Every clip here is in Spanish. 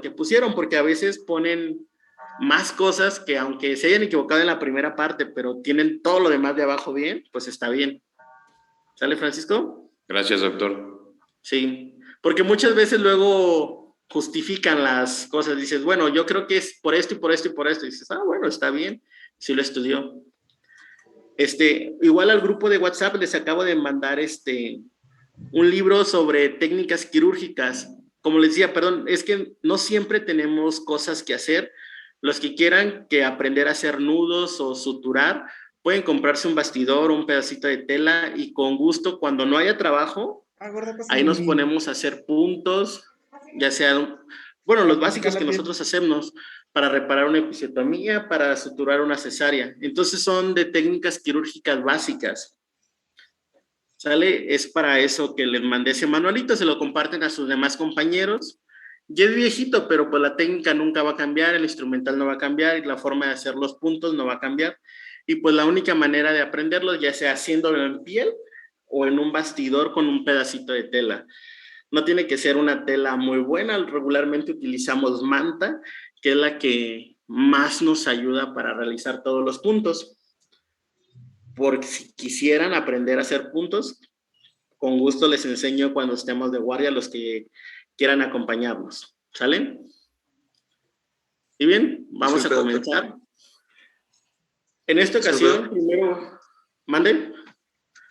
que pusieron, porque a veces ponen más cosas que aunque se hayan equivocado en la primera parte, pero tienen todo lo demás de abajo bien, pues está bien. ¿Sale, Francisco? Gracias, doctor. Sí, porque muchas veces luego justifican las cosas, dices, bueno, yo creo que es por esto y por esto y por esto, y dices, bueno, está bien, sí lo estudió. Igual al grupo de WhatsApp les acabo de mandar un libro sobre técnicas quirúrgicas. Como les decía, perdón, es que no siempre tenemos cosas que hacer. Los que quieran que aprender a hacer nudos o suturar, pueden comprarse un bastidor o un pedacito de tela y con gusto, cuando no haya trabajo, ahí nos ponemos a hacer puntos, ya sea, bueno, los básicos que nosotros hacemos para reparar una episiotomía, para suturar una cesárea. Entonces son de técnicas quirúrgicas básicas. ¿Sale? Es para eso que les mandé ese manualito, se lo comparten a sus demás compañeros. Ya es viejito, pero pues la técnica nunca va a cambiar, el instrumental no va a cambiar y la forma de hacer los puntos no va a cambiar. Y pues la única manera de aprenderlo, ya sea haciéndolo en piel o en un bastidor con un pedacito de tela. No tiene que ser una tela muy buena, regularmente utilizamos manta, que es la que más nos ayuda para realizar todos los puntos. Porque si quisieran aprender a hacer puntos, con gusto les enseño cuando estemos de guardia a los que quieran acompañarnos. ¿Sale? ¿Y bien? Vamos a comenzar. Doctor. En esta ocasión, primero, ¿mande?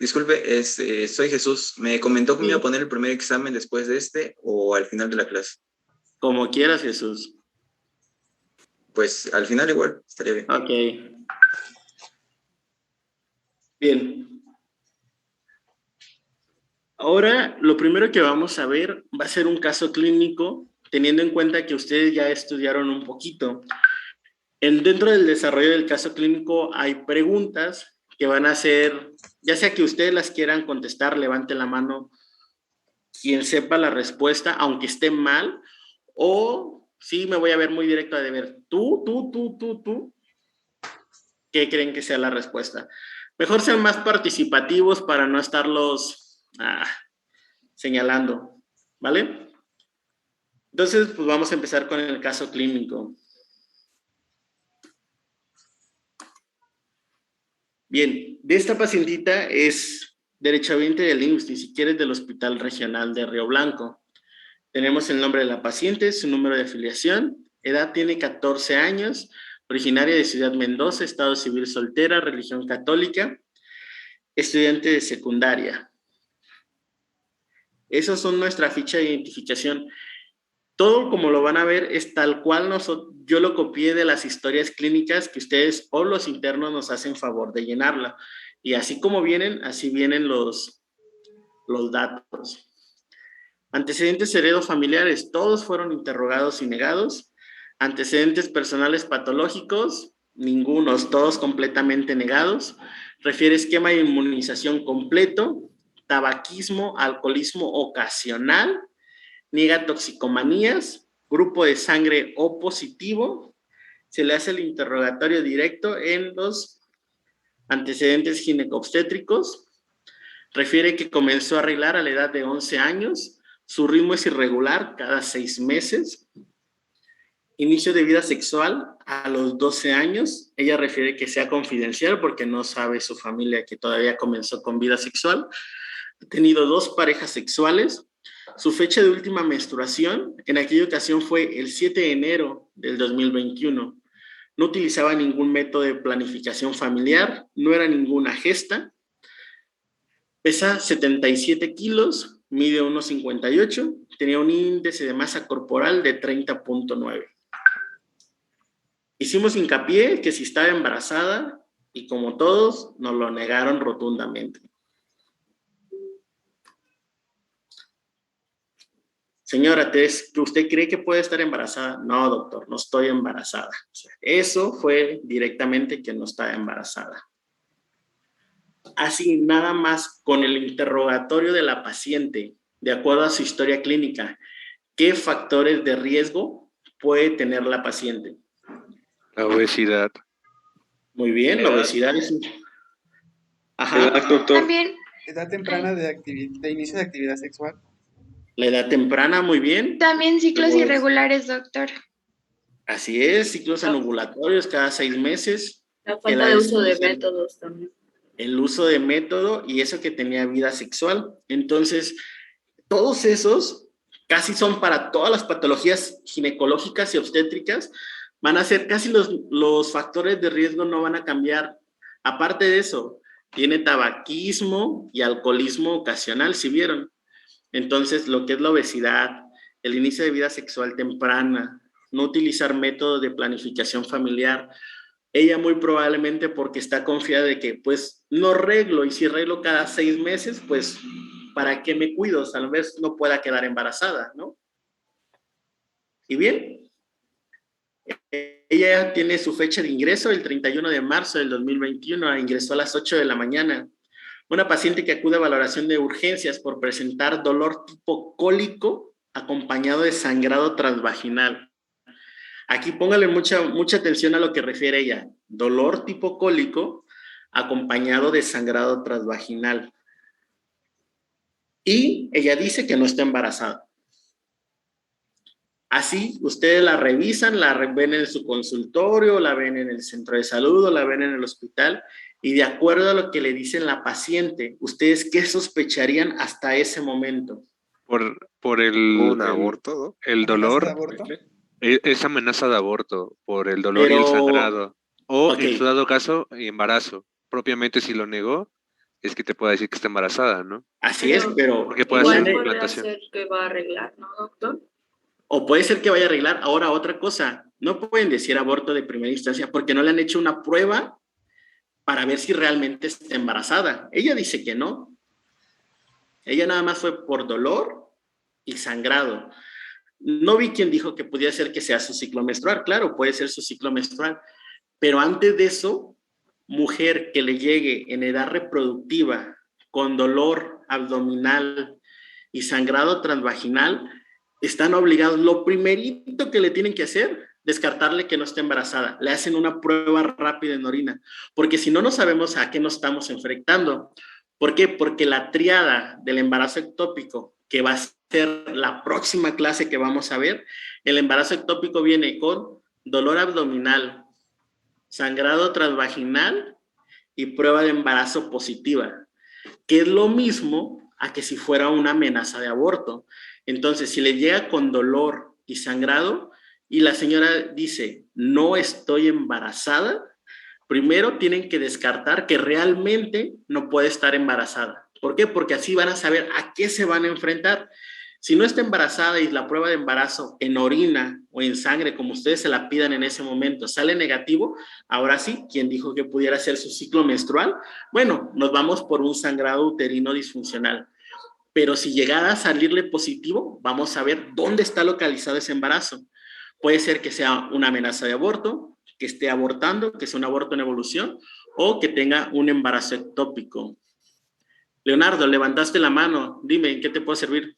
Disculpe, soy Jesús. Me comentó que me iba a poner el primer examen después de o al final de la clase. Como quieras, Jesús. Pues al final igual, estaría bien. Ok. Bien. Ahora, lo primero que vamos a ver va a ser un caso clínico, teniendo en cuenta que ustedes ya estudiaron un poquito. Dentro del desarrollo del caso clínico hay preguntas que van a ser, ya sea que ustedes las quieran contestar, levanten la mano quien sepa la respuesta, aunque esté mal, o sí me voy a ver muy directo a ver, tú, ¿qué creen que sea la respuesta? Mejor sean más participativos para no estarlos señalando, ¿vale? Entonces, pues vamos a empezar con el caso clínico. Bien, de esta pacientita es derechohabiente del IMSS, ni siquiera es del Hospital Regional de Río Blanco. Tenemos el nombre de la paciente, su número de afiliación, edad tiene 14 años, originaria de Ciudad Mendoza, estado civil soltera, religión católica, estudiante de secundaria. Esas son nuestra ficha de identificación. Todo como lo van a ver es tal cual yo lo copié de las historias clínicas que ustedes o los internos nos hacen favor de llenarla. Y así como vienen, así vienen los datos. Antecedentes heredofamiliares, todos fueron interrogados y negados. Antecedentes personales patológicos, ningunos, todos completamente negados. Refiere esquema de inmunización completo, tabaquismo, alcoholismo ocasional, niega toxicomanías, grupo de sangre O positivo, se le hace el interrogatorio directo en los antecedentes ginecobstétricos, refiere que comenzó a arreglar a la edad de 11 años, su ritmo es irregular cada 6 meses, inicio de vida sexual a los 12 años, ella refiere que sea confidencial porque no sabe su familia que todavía comenzó con vida sexual, ha tenido 2 parejas sexuales, su fecha de última menstruación en aquella ocasión fue el 7 de enero del 2021. No utilizaba ningún método de planificación familiar, no era ninguna gesta. Pesa 77 kilos, mide 1,58, tenía un índice de masa corporal de 30.9. Hicimos hincapié que si estaba embarazada y como todos, nos lo negaron rotundamente. Señora Tess, ¿usted cree que puede estar embarazada? No, doctor, no estoy embarazada. O sea, eso fue directamente que no estaba embarazada. Así, nada más con el interrogatorio de la paciente, de acuerdo a su historia clínica, ¿qué factores de riesgo puede tener la paciente? La obesidad. Muy bien, la obesidad es... Ajá. Doctor. También. Edad temprana de inicio de actividad sexual. La edad temprana, muy bien. También ciclos Luego, irregulares, doctor. así es, ciclos anovulatorios cada 6 meses. La Que falta la de uso de disfunción- métodos también. El uso de método y eso que tenía vida sexual. Entonces, todos esos casi son para todas las patologías ginecológicas y obstétricas, van a ser casi los factores de riesgo no van a cambiar. Aparte de eso, tiene tabaquismo y alcoholismo ocasional, si vieron. Entonces, lo que es la obesidad, el inicio de vida sexual temprana, no utilizar métodos de planificación familiar, ella muy probablemente porque está confiada de que pues no reglo y si reglo cada 6 meses, pues ¿para qué me cuido? Tal vez no pueda quedar embarazada, ¿no? Y bien, ella tiene su fecha de ingreso el 31 de marzo del 2021, ingresó a las 8 de la mañana. Una paciente que acude a valoración de urgencias por presentar dolor tipo cólico acompañado de sangrado transvaginal. Aquí póngale mucha atención a lo que refiere ella. Dolor tipo cólico acompañado de sangrado transvaginal. Y ella dice que no está embarazada. Así, ustedes la revisan, la ven en su consultorio, la ven en el centro de salud o la ven en el hospital y de acuerdo a lo que le dicen la paciente, ¿ustedes qué sospecharían hasta ese momento? Por Un aborto, ¿no? el ¿Amenaza de dolor, aborto? es amenaza de aborto, por el dolor y el Pero, sangrado. O ok. en su dado caso, embarazo. Propiamente si lo negó, es que te pueda decir que está embarazada, ¿no? Así es, pero Porque puede Igual ser puede implantación. ser que va a arreglar, ¿no, doctor? o puede ser que vaya a arreglar. Ahora otra cosa, no pueden decir aborto de primera instancia porque no le han hecho una prueba para ver si realmente está embarazada. Ella dice que no. Ella nada más fue por dolor y sangrado. No vi quien dijo que pudiera ser que sea su ciclo menstrual. Claro, puede ser su ciclo menstrual. Pero antes de eso, mujer que le llegue en edad reproductiva con dolor abdominal y sangrado transvaginal, están obligados, lo primerito que le tienen que hacer, descartarle que no esté embarazada. Le hacen una prueba rápida en orina, porque si no, no sabemos a qué nos estamos enfrentando. ¿Por qué? Porque la triada del embarazo ectópico, que va a ser la próxima clase que vamos a ver, el embarazo ectópico viene con dolor abdominal, sangrado transvaginal y prueba de embarazo positiva, que es lo mismo a que si fuera una amenaza de aborto. Entonces, si le llega con dolor y sangrado y la señora dice, no estoy embarazada, primero tienen que descartar que realmente no puede estar embarazada. ¿Por qué? Porque así van a saber a qué se van a enfrentar. Si no está embarazada y la prueba de embarazo en orina o en sangre, como ustedes se la pidan en ese momento, sale negativo, ahora sí, ¿quién dijo que pudiera ser su ciclo menstrual? Bueno, nos vamos por un sangrado uterino disfuncional. Pero si llegara a salirle positivo, vamos a ver dónde está localizado ese embarazo. Puede ser que sea una amenaza de aborto, que esté abortando, que sea un aborto en evolución, o que tenga un embarazo ectópico. Leonardo, levantaste la mano. Dime, ¿en qué te puedo servir?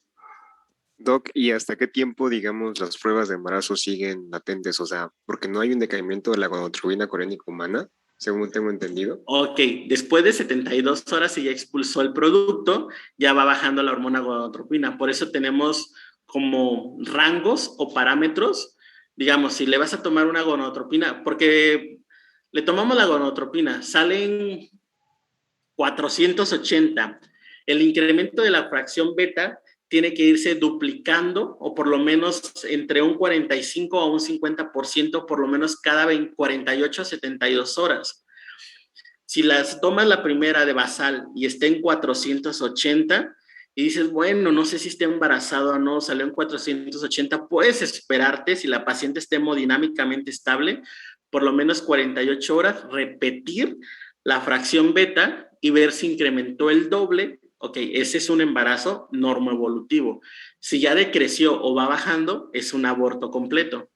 Doc, ¿y hasta qué tiempo, digamos, las pruebas de embarazo siguen latentes? O sea, porque no hay un decaimiento de la gonadotropina corénica humana, según tengo entendido. Ok, después de 72 horas si ya expulsó el producto, ya va bajando la hormona gonadotropina. Por eso tenemos como rangos o parámetros. Digamos, si le vas a tomar una gonadotropina, porque le tomamos la gonadotropina, salen 480. El incremento de la fracción beta tiene que irse duplicando o por lo menos entre un 45 a un 50% por lo menos cada 48 a 72 horas. Si las tomas la primera de basal y está en 480 y dices, bueno, no sé si está embarazado o no, salió en 480, puedes esperarte si la paciente está hemodinámicamente estable, por lo menos 48 horas, repetir la fracción beta y ver si incrementó el doble. Ok, ese es un embarazo normoevolutivo. Si ya decreció o va bajando, es un aborto completo.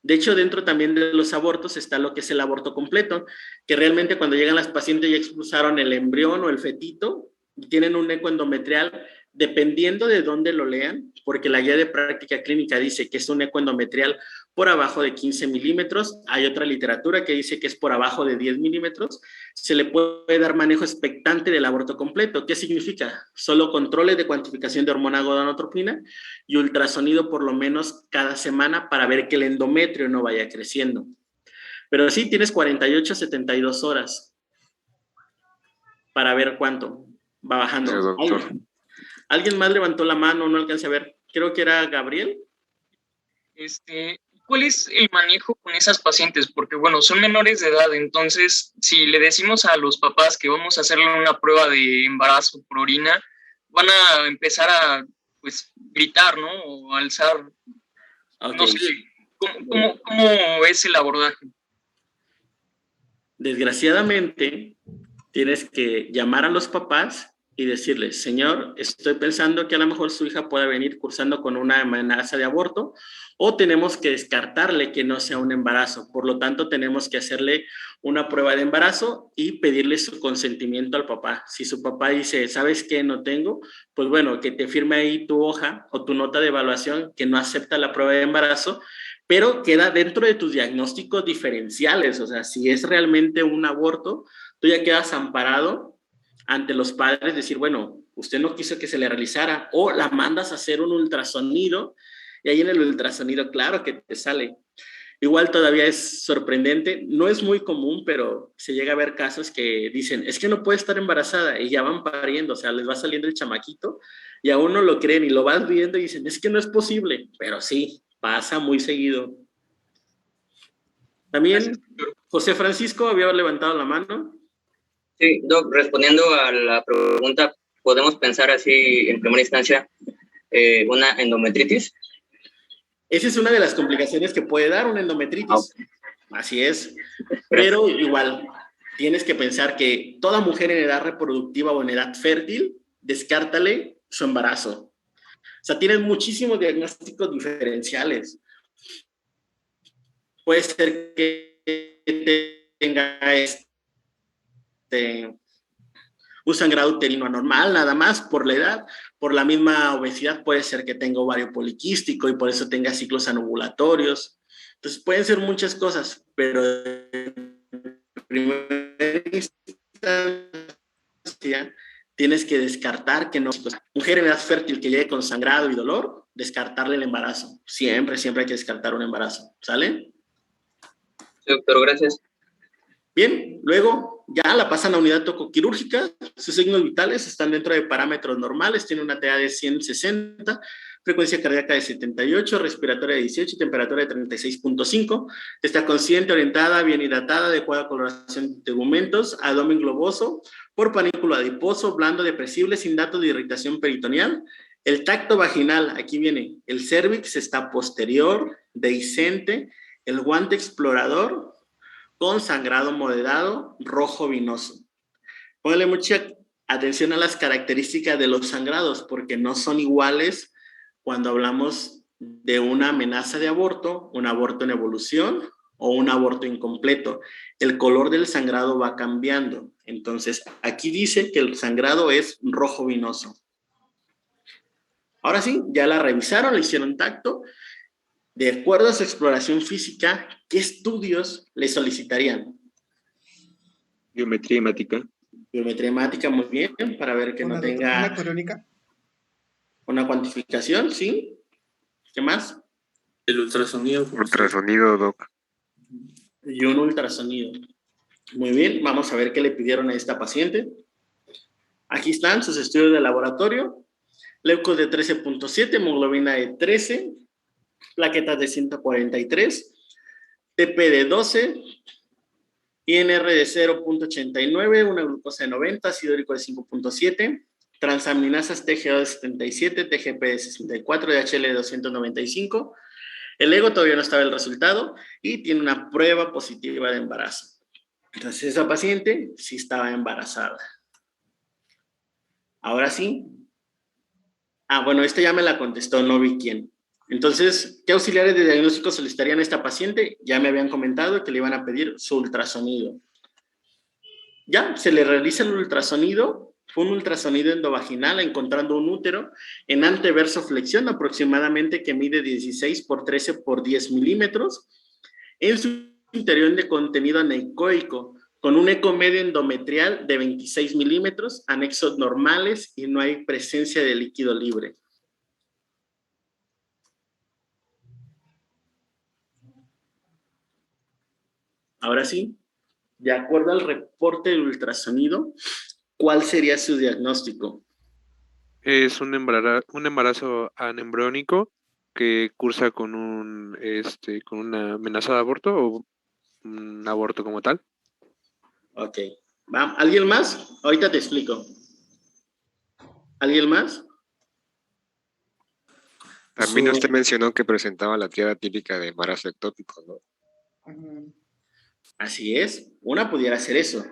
De hecho, dentro también de los abortos está lo que es el aborto completo, que realmente cuando llegan las pacientes ya expulsaron el embrión o el fetito y tienen un eco endometrial dependiendo de dónde lo lean, porque la guía de práctica clínica dice que es un eco endometrial por abajo de 15 milímetros, hay otra literatura que dice que es por abajo de 10 milímetros, se le puede dar manejo expectante del aborto completo. ¿Qué significa? Solo controles de cuantificación de hormona gonadotropina y ultrasonido por lo menos cada semana para ver que el endometrio no vaya creciendo. Pero sí, tienes 48 a 72 horas para ver cuánto va bajando. Pero, doctor. ¿Alguien más levantó la mano? No alcancé a ver. Creo que era Gabriel. ¿Cuál es el manejo con esas pacientes? Porque, bueno, son menores de edad, entonces, si le decimos a los papás que vamos a hacerle una prueba de embarazo por orina, van a empezar a, pues, gritar, ¿no? O alzar, Okay. no sé, ¿cómo es el abordaje? Desgraciadamente, tienes que llamar a los papás y decirles, señor, estoy pensando que a lo mejor su hija pueda venir cursando con una amenaza de aborto, o tenemos que descartarle que no sea un embarazo. Por lo tanto, tenemos que hacerle una prueba de embarazo y pedirle su consentimiento al papá. Si su papá dice, ¿sabes qué? No tengo, pues bueno, que te firme ahí tu hoja o tu nota de evaluación que no acepta la prueba de embarazo, pero queda dentro de tus diagnósticos diferenciales. O sea, si es realmente un aborto, tú ya quedas amparado ante los padres, decir, bueno, usted no quiso que se le realizara, o la mandas a hacer un ultrasonido, y ahí en el ultrasonido, claro que te sale. Igual todavía es sorprendente, no es muy común, pero se llega a ver casos que dicen, es que no puede estar embarazada, y ya van pariendo, o sea, les va saliendo el chamaquito, y aún no lo creen, y lo vas viendo y dicen, es que no es posible, pero sí, pasa muy seguido. También José Francisco había levantado la mano. Sí, Doc, respondiendo a la pregunta, ¿podemos pensar así en primera instancia una endometritis? Esa es una de las complicaciones que puede dar una endometritis. Así es. Pero igual, tienes que pensar que toda mujer en edad reproductiva o en edad fértil, descártale su embarazo. O sea, tienes muchísimos diagnósticos diferenciales. Puede ser que tenga un sangrado uterino anormal, nada más por la edad, por la misma obesidad puede ser que tenga ovario poliquístico y por eso tenga ciclos anovulatorios. Entonces pueden ser muchas cosas, pero en primera instancia tienes que descartar que no. Mujer en edad fértil que llegue con sangrado y dolor, descartarle el embarazo. Siempre hay que descartar un embarazo. ¿Sale? Sí, doctor, gracias. Bien, luego ya la pasan a unidad tocoquirúrgica, sus signos vitales están dentro de parámetros normales, tiene una TA de 160, frecuencia cardíaca de 78, respiratoria de 18 y temperatura de 36.5, está consciente, orientada, bien hidratada, adecuada coloración de tegumentos, abdomen globoso, por panículo adiposo, blando, depresible, sin datos de irritación peritoneal. El tacto vaginal, aquí viene, el cérvix está posterior, dehiscente, el guante explorador, con sangrado moderado, rojo vinoso. Póngale mucha atención a las características de los sangrados, porque no son iguales cuando hablamos de una amenaza de aborto, un aborto en evolución o un aborto incompleto. El color del sangrado va cambiando. Entonces, aquí dice que el sangrado es rojo vinoso. Ahora sí, ya la revisaron, le hicieron tacto. De acuerdo a su exploración física, ¿qué estudios le solicitarían? Biometría hemática. Biometría hemática, muy bien, para ver que no tenga... ¿Una corónica? Una cuantificación, ¿sí? ¿Qué más? El ultrasonido. Ultrasonido, doc. Y un ultrasonido. Muy bien, vamos a ver qué le pidieron a esta paciente. Aquí están sus estudios de laboratorio. Leucos de 13.7, hemoglobina de 13, plaquetas de 143, TP de 12, INR de 0.89, una glucosa de 90, ácido úrico de 5.7, transaminasas TGO de 77, TGP de 64, DHL de 295. El ego todavía no estaba el resultado y tiene una prueba positiva de embarazo. Entonces esa paciente sí estaba embarazada. Ahora sí. Bueno, esta ya me la contestó, no vi quién. Entonces, ¿qué auxiliares de diagnóstico solicitarían a esta paciente? Ya me habían comentado que le iban a pedir su ultrasonido. Ya, se le realiza el ultrasonido fue un ultrasonido endovaginal encontrando un útero en anteverso flexión aproximadamente que mide 16 por 13 por 10 milímetros, en su interior de contenido anecoico, con un eco medio endometrial de 26 milímetros, anexos normales y no hay presencia de líquido libre. Ahora sí, de acuerdo al reporte del ultrasonido, ¿cuál sería su diagnóstico? Es un embarazo anembriónico que cursa con con una amenaza de aborto o un aborto como tal. Ok. ¿Alguien más? Ahorita te explico. ¿Alguien más? También usted mencionó que presentaba la tríada típica de embarazo ectópico, ¿no? Así es, una pudiera ser eso,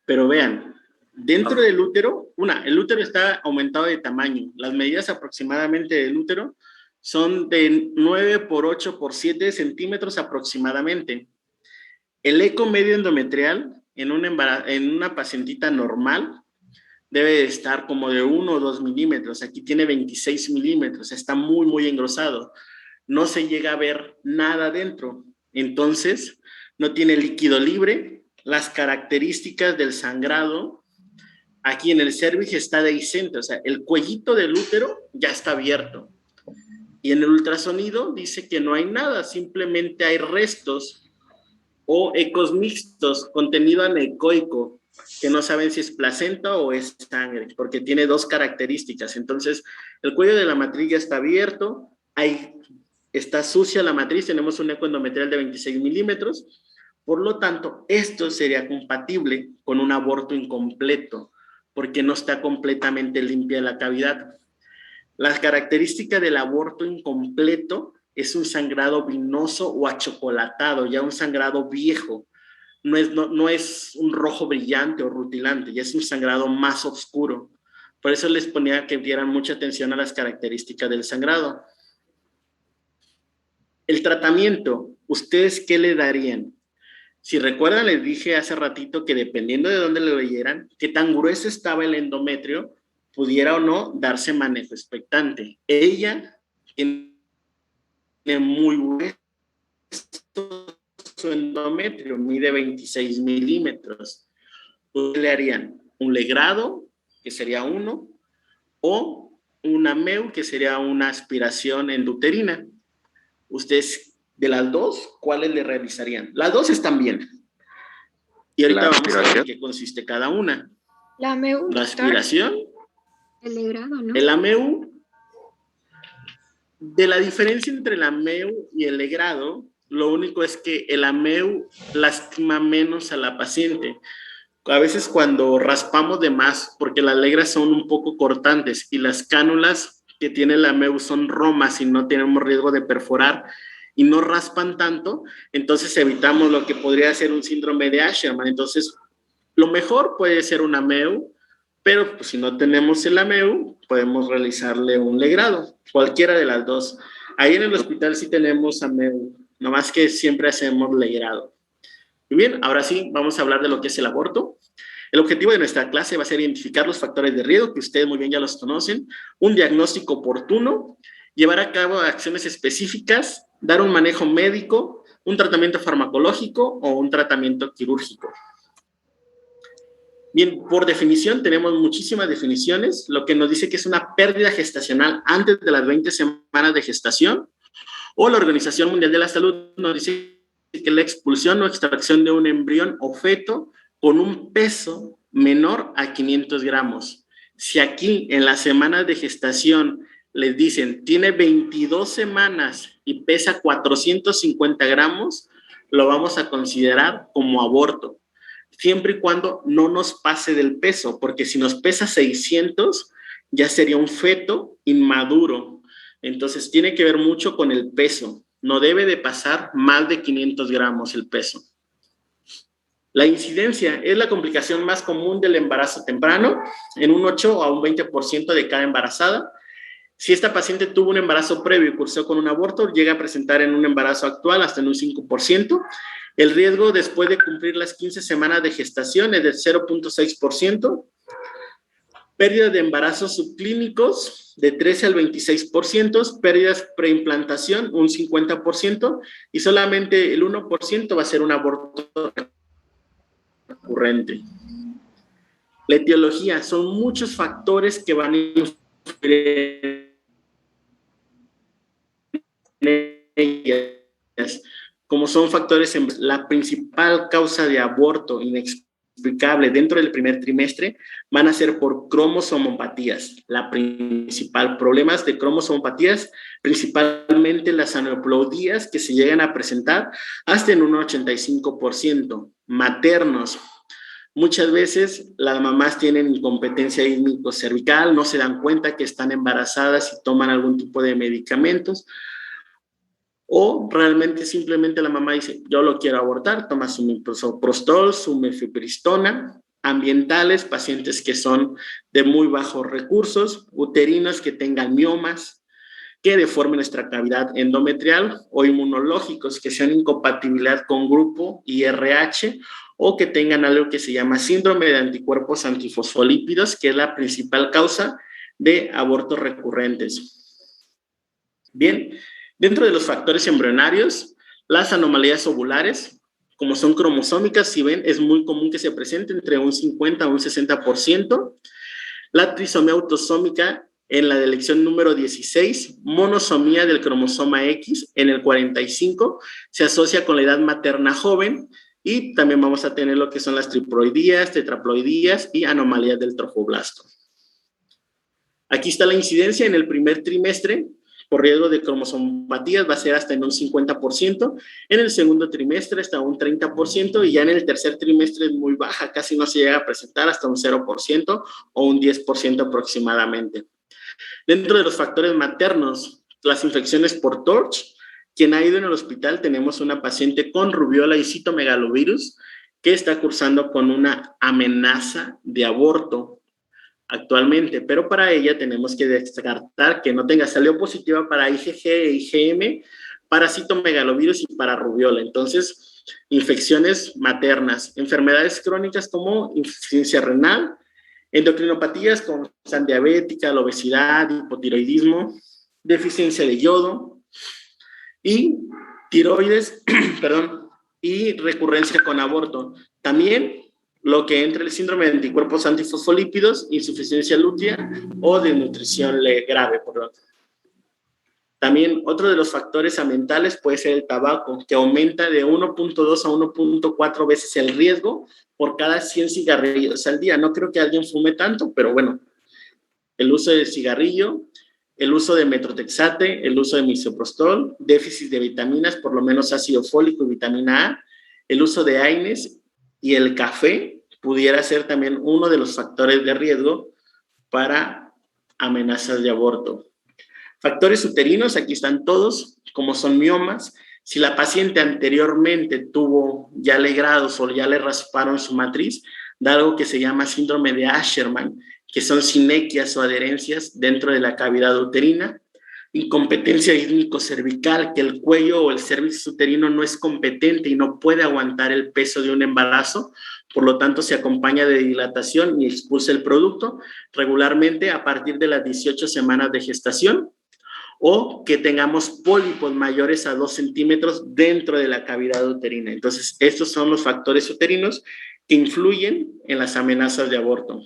pero vean, dentro del útero, el útero está aumentado de tamaño, las medidas aproximadamente del útero son de 9 por 8 por 7 centímetros aproximadamente. El eco medio endometrial en una pacientita normal debe de estar como de 1 o 2 milímetros, aquí tiene 26 milímetros, está muy, muy engrosado, no se llega a ver nada dentro, entonces no tiene líquido libre, las características del sangrado, aquí en el cérvix está dehiscente, o sea, el cuellito del útero ya está abierto. Y en el ultrasonido dice que no hay nada, simplemente hay restos o ecos mixtos, contenido anecoico, que no saben si es placenta o es sangre, porque tiene dos características. Entonces, el cuello de la matriz ya está abierto, está sucia la matriz, tenemos un eco endometrial de 26 milímetros, por lo tanto, esto sería compatible con un aborto incompleto, porque no está completamente limpia la cavidad. Las características del aborto incompleto es un sangrado vinoso o achocolatado, ya un sangrado viejo. No es un rojo brillante o rutilante, ya es un sangrado más oscuro. Por eso les ponía que dieran mucha atención a las características del sangrado. El tratamiento, ¿ustedes qué le darían? Si recuerdan, les dije hace ratito que dependiendo de dónde le leyeran, qué tan grueso estaba el endometrio, pudiera o no darse manejo expectante. Ella tiene muy grueso su endometrio, mide 26 milímetros. ¿Ustedes le harían un legrado, que sería 1, o una MEU, que sería una aspiración endouterina? Ustedes, de las dos, ¿cuáles le realizarían? Las dos están bien. Y ahorita vamos a ver en qué consiste cada una. La AMEU. La aspiración. El legrado, ¿no? El AMEU. De la diferencia entre el AMEU y el legrado, lo único es que el AMEU lastima menos a la paciente. A veces cuando raspamos de más, porque las legras son un poco cortantes y las cánulas que tiene el AMEU son romas y no tenemos riesgo de perforar y no raspan tanto, entonces evitamos lo que podría ser un síndrome de Asherman. Entonces, lo mejor puede ser un AMEU, pero pues, si no tenemos el AMEU, podemos realizarle un legrado, cualquiera de las dos. Ahí en el hospital sí tenemos AMEU, nomás que siempre hacemos legrado. Muy bien, ahora sí, vamos a hablar de lo que es el aborto. El objetivo de nuestra clase va a ser identificar los factores de riesgo, que ustedes muy bien ya los conocen, un diagnóstico oportuno, llevar a cabo acciones específicas, dar un manejo médico, un tratamiento farmacológico o un tratamiento quirúrgico. Bien, por definición, tenemos muchísimas definiciones, lo que nos dice que es una pérdida gestacional antes de las 20 semanas de gestación, o la Organización Mundial de la Salud nos dice que la expulsión o extracción de un embrión o feto con un peso menor a 500 gramos. Si aquí en las semanas de gestación les dicen tiene 22 semanas y pesa 450 gramos, lo vamos a considerar como aborto, siempre y cuando no nos pase del peso, porque si nos pesa 600 ya sería un feto inmaduro. Entonces tiene que ver mucho con el peso. No debe de pasar más de 500 gramos el peso. La incidencia es la complicación más común del embarazo temprano, en un 8 a un 20% de cada embarazada. Si esta paciente tuvo un embarazo previo y cursó con un aborto, llega a presentar en un embarazo actual hasta en un 5%. El riesgo después de cumplir las 15 semanas de gestación es del 0.6%. Pérdida de embarazos subclínicos de 13 al 26%, pérdidas preimplantación un 50% y solamente el 1% va a ser un aborto recurrente. La etiología, son muchos factores que van a influir en ellas, como son factores, la principal causa de aborto inexplicable dentro del primer trimestre van a ser por cromosomopatías. La principal problemas de cromosomopatías, principalmente las aneuploidías que se llegan a presentar hasta en un 85%. Maternos. Muchas veces las mamás tienen incompetencia cervical, no se dan cuenta que están embarazadas y toman algún tipo de medicamentos, o realmente simplemente la mamá dice, yo lo quiero abortar, toma su misoprostol, su mifepristona. Ambientales, pacientes que son de muy bajos recursos, uterinos que tengan miomas, que deformen nuestra cavidad endometrial, o inmunológicos que sean incompatibilidad con grupo IRH, o que tengan algo que se llama síndrome de anticuerpos antifosfolípidos, que es la principal causa de abortos recurrentes. Bien, dentro de los factores embrionarios, las anomalías ovulares, como son cromosómicas, si ven, es muy común que se presente entre un 50 a un 60%. La trisomía autosómica en la elección número 16, monosomía del cromosoma X en el 45, se asocia con la edad materna joven, y también vamos a tener lo que son las triploidías, tetraploidías y anomalías del trofoblasto. Aquí está la incidencia en el primer trimestre por riesgo de cromosomopatías, va a ser hasta en un 50%, en el segundo trimestre hasta un 30%, y ya en el tercer trimestre es muy baja, casi no se llega a presentar, hasta un 0% o un 10% aproximadamente. Dentro de los factores maternos, las infecciones por TORCH, quien ha ido en el hospital, tenemos una paciente con rubiola y citomegalovirus que está cursando con una amenaza de aborto actualmente, pero para ella tenemos que descartar que no tenga, salió positiva para IgG e IgM, para citomegalovirus y para rubiola. Entonces, infecciones maternas, enfermedades crónicas como insuficiencia renal, endocrinopatías como diabética, la obesidad, hipotiroidismo, deficiencia de yodo y tiroides, perdón, y recurrencia con aborto. También lo que entra el síndrome de anticuerpos antifosfolípidos, insuficiencia lútea o desnutrición grave, perdón. También otro de los factores ambientales puede ser el tabaco, que aumenta de 1.2 a 1.4 veces el riesgo por cada 100 cigarrillos al día. No creo que alguien fume tanto, pero bueno, el uso de cigarrillo, el uso de metrotexate, el uso de misoprostol, déficit de vitaminas, por lo menos ácido fólico y vitamina A, el uso de AINES y el café pudiera ser también uno de los factores de riesgo para amenazas de aborto. Factores uterinos, aquí están todos, como son miomas. Si la paciente anteriormente tuvo ya legrados o ya le rasparon su matriz, da algo que se llama síndrome de Asherman, que son sinequias o adherencias dentro de la cavidad uterina. Incompetencia ísmico-cervical, que el cuello o el cervix uterino no es competente y no puede aguantar el peso de un embarazo, por lo tanto se acompaña de dilatación y expulsa el producto regularmente a partir de las 18 semanas de gestación, o que tengamos pólipos mayores a 2 centímetros dentro de la cavidad uterina. Entonces, estos son los factores uterinos que influyen en las amenazas de aborto.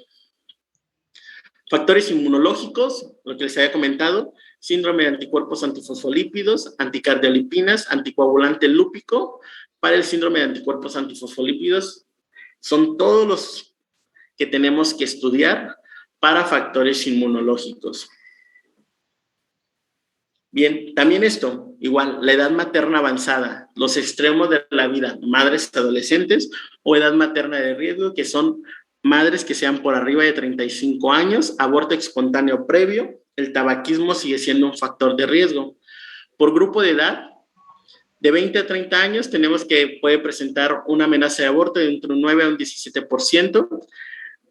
Factores inmunológicos, lo que les había comentado, síndrome de anticuerpos antifosfolípidos, anticardiolipinas, anticoagulante lúpico. Para el síndrome de anticuerpos antifosfolípidos, son todos los que tenemos que estudiar para factores inmunológicos. Bien, también esto, igual, la edad materna avanzada, los extremos de la vida, madres adolescentes o edad materna de riesgo, que son madres que sean por arriba de 35 años, aborto espontáneo previo, el tabaquismo sigue siendo un factor de riesgo. Por grupo de edad, de 20 a 30 años, tenemos que puede presentar una amenaza de aborto de entre un 9 a un 17%,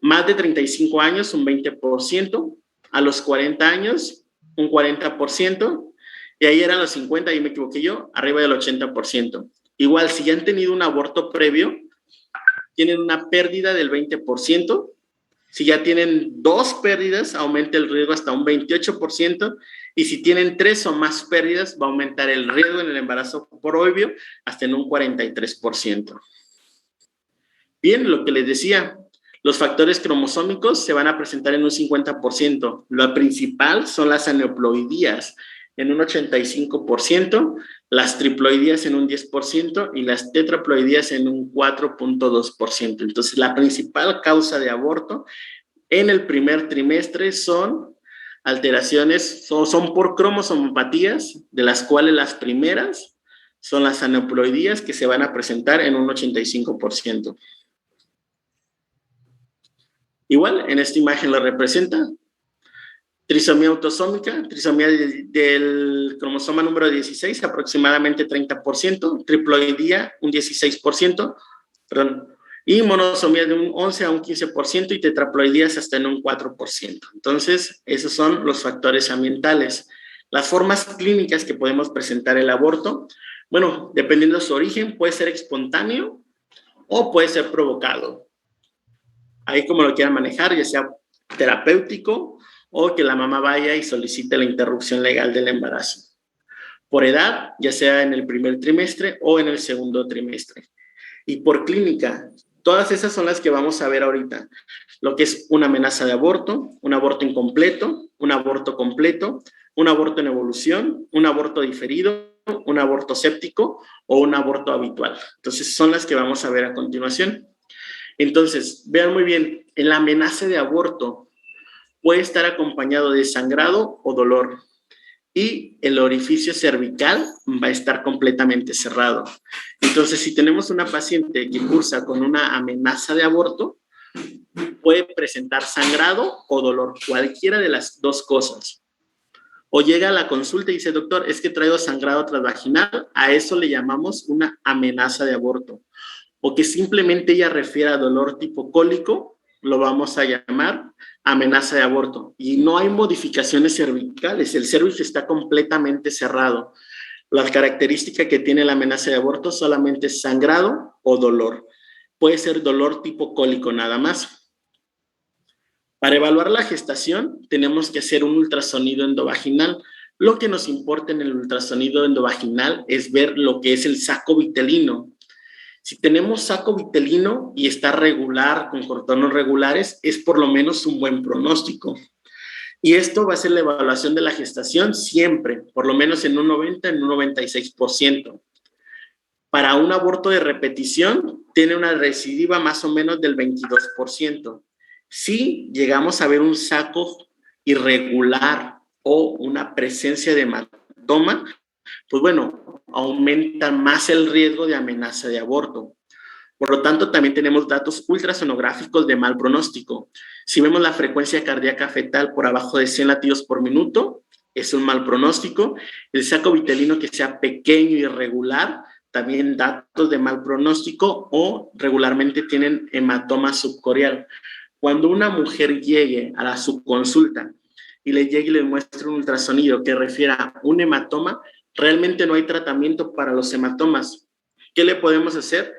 más de 35 años, un 20%, a los 40 años, un 40%, y ahí eran los 50, ahí me equivoqué yo, arriba del 80%. Igual, si ya han tenido un aborto previo, tienen una pérdida del 20%, Si ya tienen 2 pérdidas, aumenta el riesgo hasta un 28%, y si tienen 3 o más pérdidas, va a aumentar el riesgo en el embarazo por óvulo hasta en un 43%. Bien, lo que les decía, los factores cromosómicos se van a presentar en un 50%. Lo principal son las aneuploidías en un 85%, las triploidías en un 10% y las tetraploidías en un 4.2%. Entonces, la principal causa de aborto en el primer trimestre son alteraciones, son por cromosomopatías, de las cuales las primeras son las aneuploidías, que se van a presentar en un 85%. Igual, en esta imagen lo representa. Trisomía autosómica, trisomía del cromosoma número 16, aproximadamente 30%, triploidía, un 16%, perdón, y monosomía de un 11 a un 15% y tetraploidías hasta en un 4%. Entonces, esos son los factores ambientales. Las formas clínicas que podemos presentar el aborto, bueno, dependiendo de su origen, puede ser espontáneo o puede ser provocado. Ahí como lo quieran manejar, ya sea terapéutico o que la mamá vaya y solicite la interrupción legal del embarazo. Por edad, ya sea en el primer trimestre o en el segundo trimestre. Y por clínica, todas esas son las que vamos a ver ahorita. Lo que es una amenaza de aborto, un aborto incompleto, un aborto completo, un aborto en evolución, un aborto diferido, un aborto séptico o un aborto habitual. Entonces, son las que vamos a ver a continuación. Entonces, vean muy bien, en la amenaza de aborto puede estar acompañado de sangrado o dolor y el orificio cervical va a estar completamente cerrado. Entonces, si tenemos una paciente que cursa con una amenaza de aborto, puede presentar sangrado o dolor, cualquiera de las dos cosas. O llega a la consulta y dice, doctor, es que traigo sangrado transvaginal, a eso le llamamos una amenaza de aborto. O que simplemente ella refiere a dolor tipo cólico, lo vamos a llamar amenaza de aborto. Y no hay modificaciones cervicales, el cervix está completamente cerrado. La característica que tiene la amenaza de aborto solamente es sangrado o dolor. Puede ser dolor tipo cólico nada más. Para evaluar la gestación, tenemos que hacer un ultrasonido endovaginal. Lo que nos importa en el ultrasonido endovaginal es ver lo que es el saco vitelino. Si tenemos saco vitelino y está regular, con cordones regulares, es por lo menos un buen pronóstico. Y esto va a ser la evaluación de la gestación siempre, por lo menos en un 90, en un 96%. Para un aborto de repetición, tiene una recidiva más o menos del 22%. Si llegamos a ver un saco irregular o una presencia de hematoma, pues bueno, aumenta más el riesgo de amenaza de aborto. Por lo tanto, también tenemos datos ultrasonográficos de mal pronóstico. Si vemos la frecuencia cardíaca fetal por abajo de 100 latidos por minuto, es un mal pronóstico. El saco vitelino que sea pequeño y irregular, también datos de mal pronóstico, o regularmente tienen hematoma subcorial. Cuando una mujer llegue a su consulta y le llegue y le muestre un ultrasonido que refiera a un hematoma, realmente no hay tratamiento para los hematomas. ¿Qué le podemos hacer?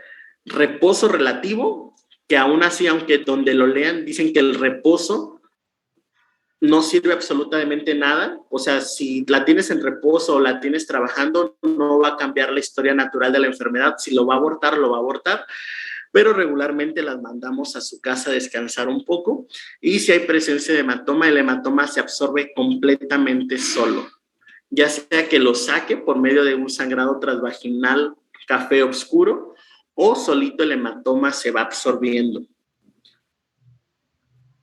Reposo relativo, que aún así, aunque donde lo lean, dicen que el reposo no sirve absolutamente nada. O sea, si la tienes en reposo o la tienes trabajando, no va a cambiar la historia natural de la enfermedad. Si lo va a abortar, lo va a abortar. Pero regularmente las mandamos a su casa a descansar un poco. Y si hay presencia de hematoma, el hematoma se absorbe completamente solo. Ya sea que lo saque por medio de un sangrado transvaginal café oscuro o solito el hematoma se va absorbiendo.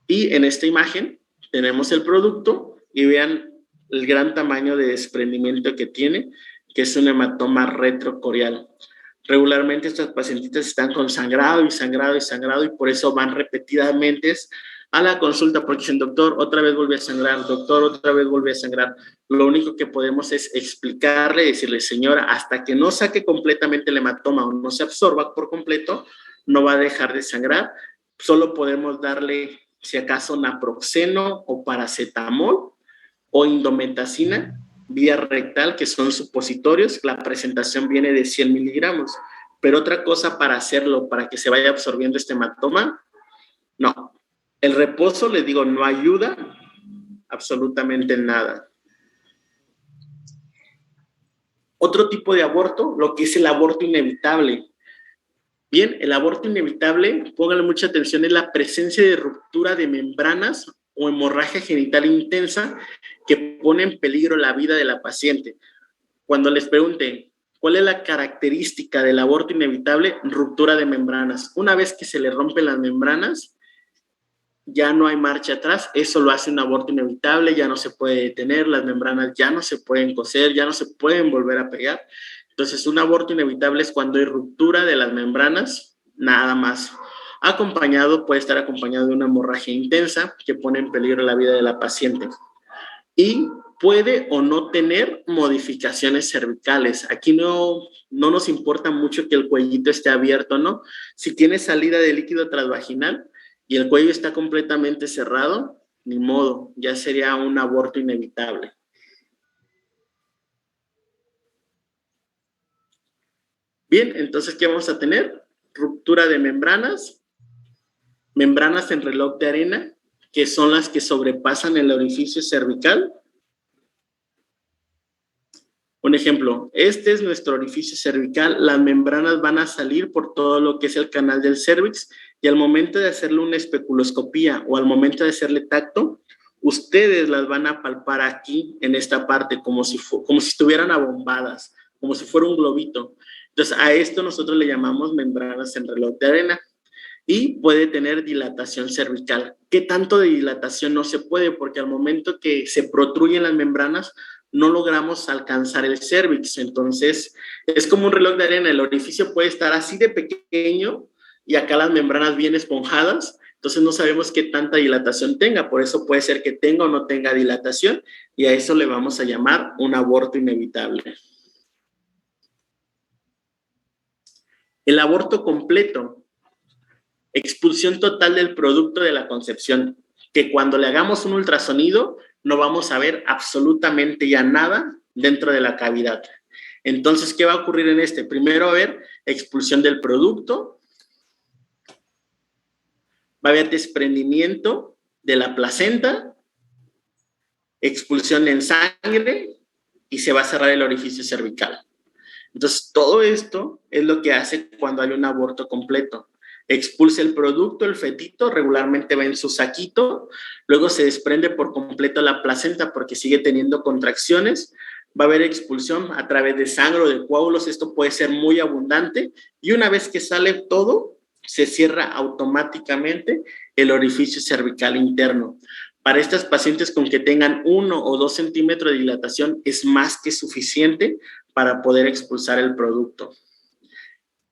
Y en esta imagen tenemos el producto y vean el gran tamaño de desprendimiento que tiene, que es un hematoma retrocorial. Regularmente estas pacientitas están con sangrado y sangrado y sangrado y por eso van repetidamente a la consulta porque dicen, doctor, otra vez vuelve a sangrar, doctor, otra vez vuelve a sangrar. Lo único que podemos es explicarle, decirle, señora, hasta que no saque completamente el hematoma o no se absorba por completo, no va a dejar de sangrar. Solo podemos darle, si acaso, naproxeno o paracetamol o indometacina vía rectal, que son supositorios. La presentación viene de 100 miligramos. Pero otra cosa para hacerlo, para que se vaya absorbiendo este hematoma, no. El reposo, les digo, no ayuda absolutamente en nada. Otro tipo de aborto, lo que es el aborto inevitable. Bien, el aborto inevitable, pónganle mucha atención, es la presencia de ruptura de membranas o hemorragia genital intensa que pone en peligro la vida de la paciente. Cuando les pregunte, ¿cuál es la característica del aborto inevitable? Ruptura de membranas. Una vez que se le rompen las membranas, ya no hay marcha atrás, eso lo hace un aborto inevitable, ya no se puede detener, las membranas ya no se pueden coser, ya no se pueden volver a pegar. Entonces, un aborto inevitable es cuando hay ruptura de las membranas, nada más. Puede estar acompañado de una hemorragia intensa que pone en peligro la vida de la paciente. Y puede o no tener modificaciones cervicales. Aquí no nos importa mucho que el cuellito esté abierto, ¿no? Si tiene salida de líquido transvaginal y el cuello está completamente cerrado, ni modo, ya sería un aborto inevitable. Bien, entonces, ¿qué vamos a tener? Ruptura de membranas en reloj de arena, que son las que sobrepasan el orificio cervical. Un ejemplo, este es nuestro orificio cervical, las membranas van a salir por todo lo que es el canal del cérvix y al momento de hacerle una especuloscopía o al momento de hacerle tacto, ustedes las van a palpar aquí en esta parte como si estuvieran abombadas, como si fuera un globito. Entonces, a esto nosotros le llamamos membranas en reloj de arena y puede tener dilatación cervical. ¿Qué tanto de dilatación? No se puede porque al momento que se protruyen las membranas, no logramos alcanzar el cérvix. Entonces, es como un reloj de arena. El orificio puede estar así de pequeño y acá las membranas bien esponjadas. Entonces, no sabemos qué tanta dilatación tenga. Por eso puede ser que tenga o no tenga dilatación y a eso le vamos a llamar un aborto inevitable. El aborto completo, expulsión total del producto de la concepción, que cuando le hagamos un ultrasonido no vamos a ver absolutamente ya nada dentro de la cavidad. Entonces, ¿qué va a ocurrir en este? Primero va a haber expulsión del producto, va a haber desprendimiento de la placenta, expulsión en sangre y se va a cerrar el orificio cervical. Entonces, todo esto es lo que hace cuando hay un aborto completo. Expulsa el producto, el fetito, regularmente va en su saquito, luego se desprende por completo la placenta porque sigue teniendo contracciones, va a haber expulsión a través de sangre o de coágulos, esto puede ser muy abundante, y una vez que sale todo, se cierra automáticamente el orificio cervical interno. Para estas pacientes con que tengan 1 o 2 centímetros de dilatación es más que suficiente para poder expulsar el producto.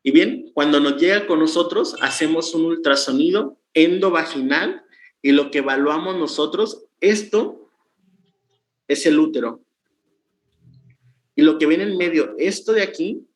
Y bien, cuando nos llega con nosotros, hacemos un ultrasonido endovaginal y lo que evaluamos nosotros, esto es el útero. Y lo que viene en medio, esto de aquí,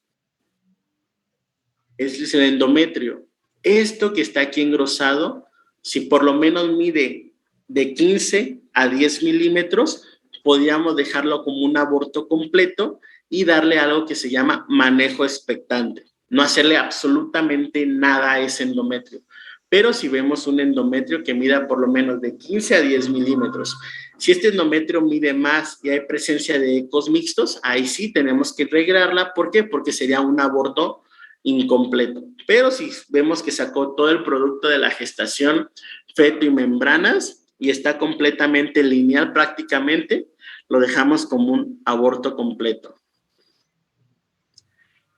es el endometrio. Esto que está aquí engrosado, si por lo menos mide de 15 a 10 milímetros, podríamos dejarlo como un aborto completo y darle algo que se llama manejo expectante. No hacerle absolutamente nada a ese endometrio. Pero si vemos un endometrio que mida por lo menos de 15 a 10 milímetros, si este endometrio mide más y hay presencia de ecos mixtos, ahí sí tenemos que regrarla. ¿Por qué? Porque sería un aborto incompleto. Pero si vemos que sacó todo el producto de la gestación, feto y membranas, y está completamente lineal prácticamente, lo dejamos como un aborto completo.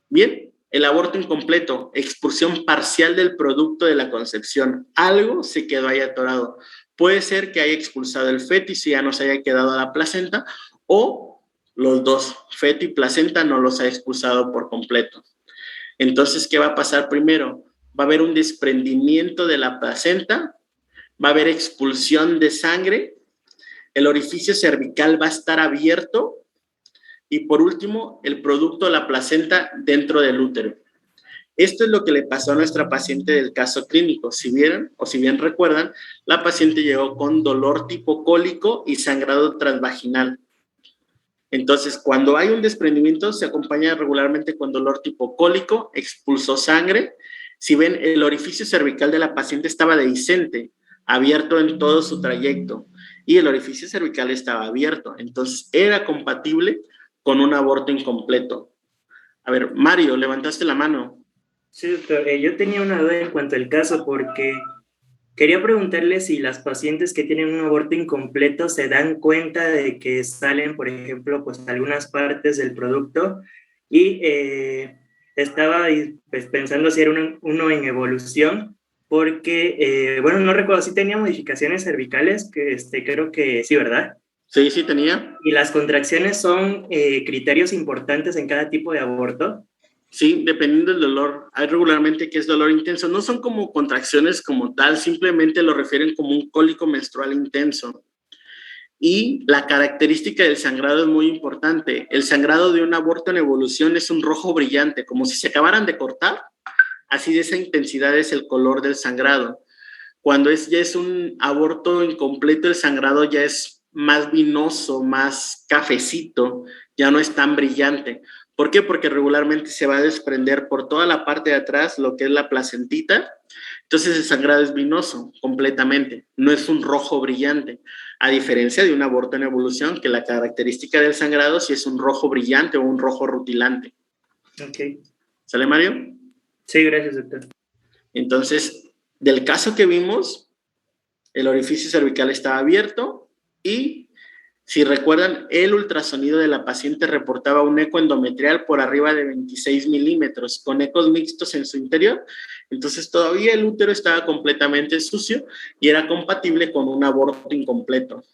Bien, el aborto incompleto, expulsión parcial del producto de la concepción. Algo se quedó ahí atorado. Puede ser que haya expulsado el feto y si ya no se haya quedado la placenta, o los dos, feto y placenta, no los ha expulsado por completo. Entonces, ¿qué va a pasar primero? Va a haber un desprendimiento de la placenta, va a haber expulsión de sangre, el orificio cervical va a estar abierto y por último, el producto de la placenta dentro del útero. Esto es lo que le pasó a nuestra paciente del caso clínico. Si bien recuerdan, la paciente llegó con dolor tipo cólico y sangrado transvaginal. Entonces, cuando hay un desprendimiento, se acompaña regularmente con dolor tipo cólico, expulsó sangre. Si ven, el orificio cervical de la paciente estaba dehiscente. abierto en todo su trayecto y el orificio cervical estaba abierto. Entonces era compatible con un aborto incompleto. A ver, Mario, levantaste la mano. Sí, doctor. Yo tenía una duda en cuanto al caso porque quería preguntarle si las pacientes que tienen un aborto incompleto se dan cuenta de que salen, por ejemplo, pues algunas partes del producto y estaba pues, pensando si era uno en evolución porque, bueno, no recuerdo si tenía modificaciones cervicales, que creo que sí, ¿verdad? Sí, sí tenía. Y las contracciones son criterios importantes en cada tipo de aborto. Sí, dependiendo del dolor. Hay regularmente que es dolor intenso. No son como contracciones como tal, simplemente lo refieren como un cólico menstrual intenso. Y la característica del sangrado es muy importante. El sangrado de un aborto en evolución es un rojo brillante, como si se acabaran de cortar. Así de esa intensidad es el color del sangrado. Cuando ya es un aborto incompleto, el sangrado ya es más vinoso, más cafecito, ya no es tan brillante. ¿Por qué? Porque regularmente se va a desprender por toda la parte de atrás lo que es la placentita. Entonces el sangrado es vinoso completamente, no es un rojo brillante, a diferencia de un aborto en evolución, que la característica del sangrado sí es un rojo brillante o un rojo rutilante. Ok. ¿Sale, Mario? Sí, gracias, doctor. Entonces, del caso que vimos, el orificio cervical estaba abierto y, si recuerdan, el ultrasonido de la paciente reportaba un eco endometrial por arriba de 26 milímetros, con ecos mixtos en su interior. Entonces, todavía el útero estaba completamente sucio y era compatible con un aborto incompleto.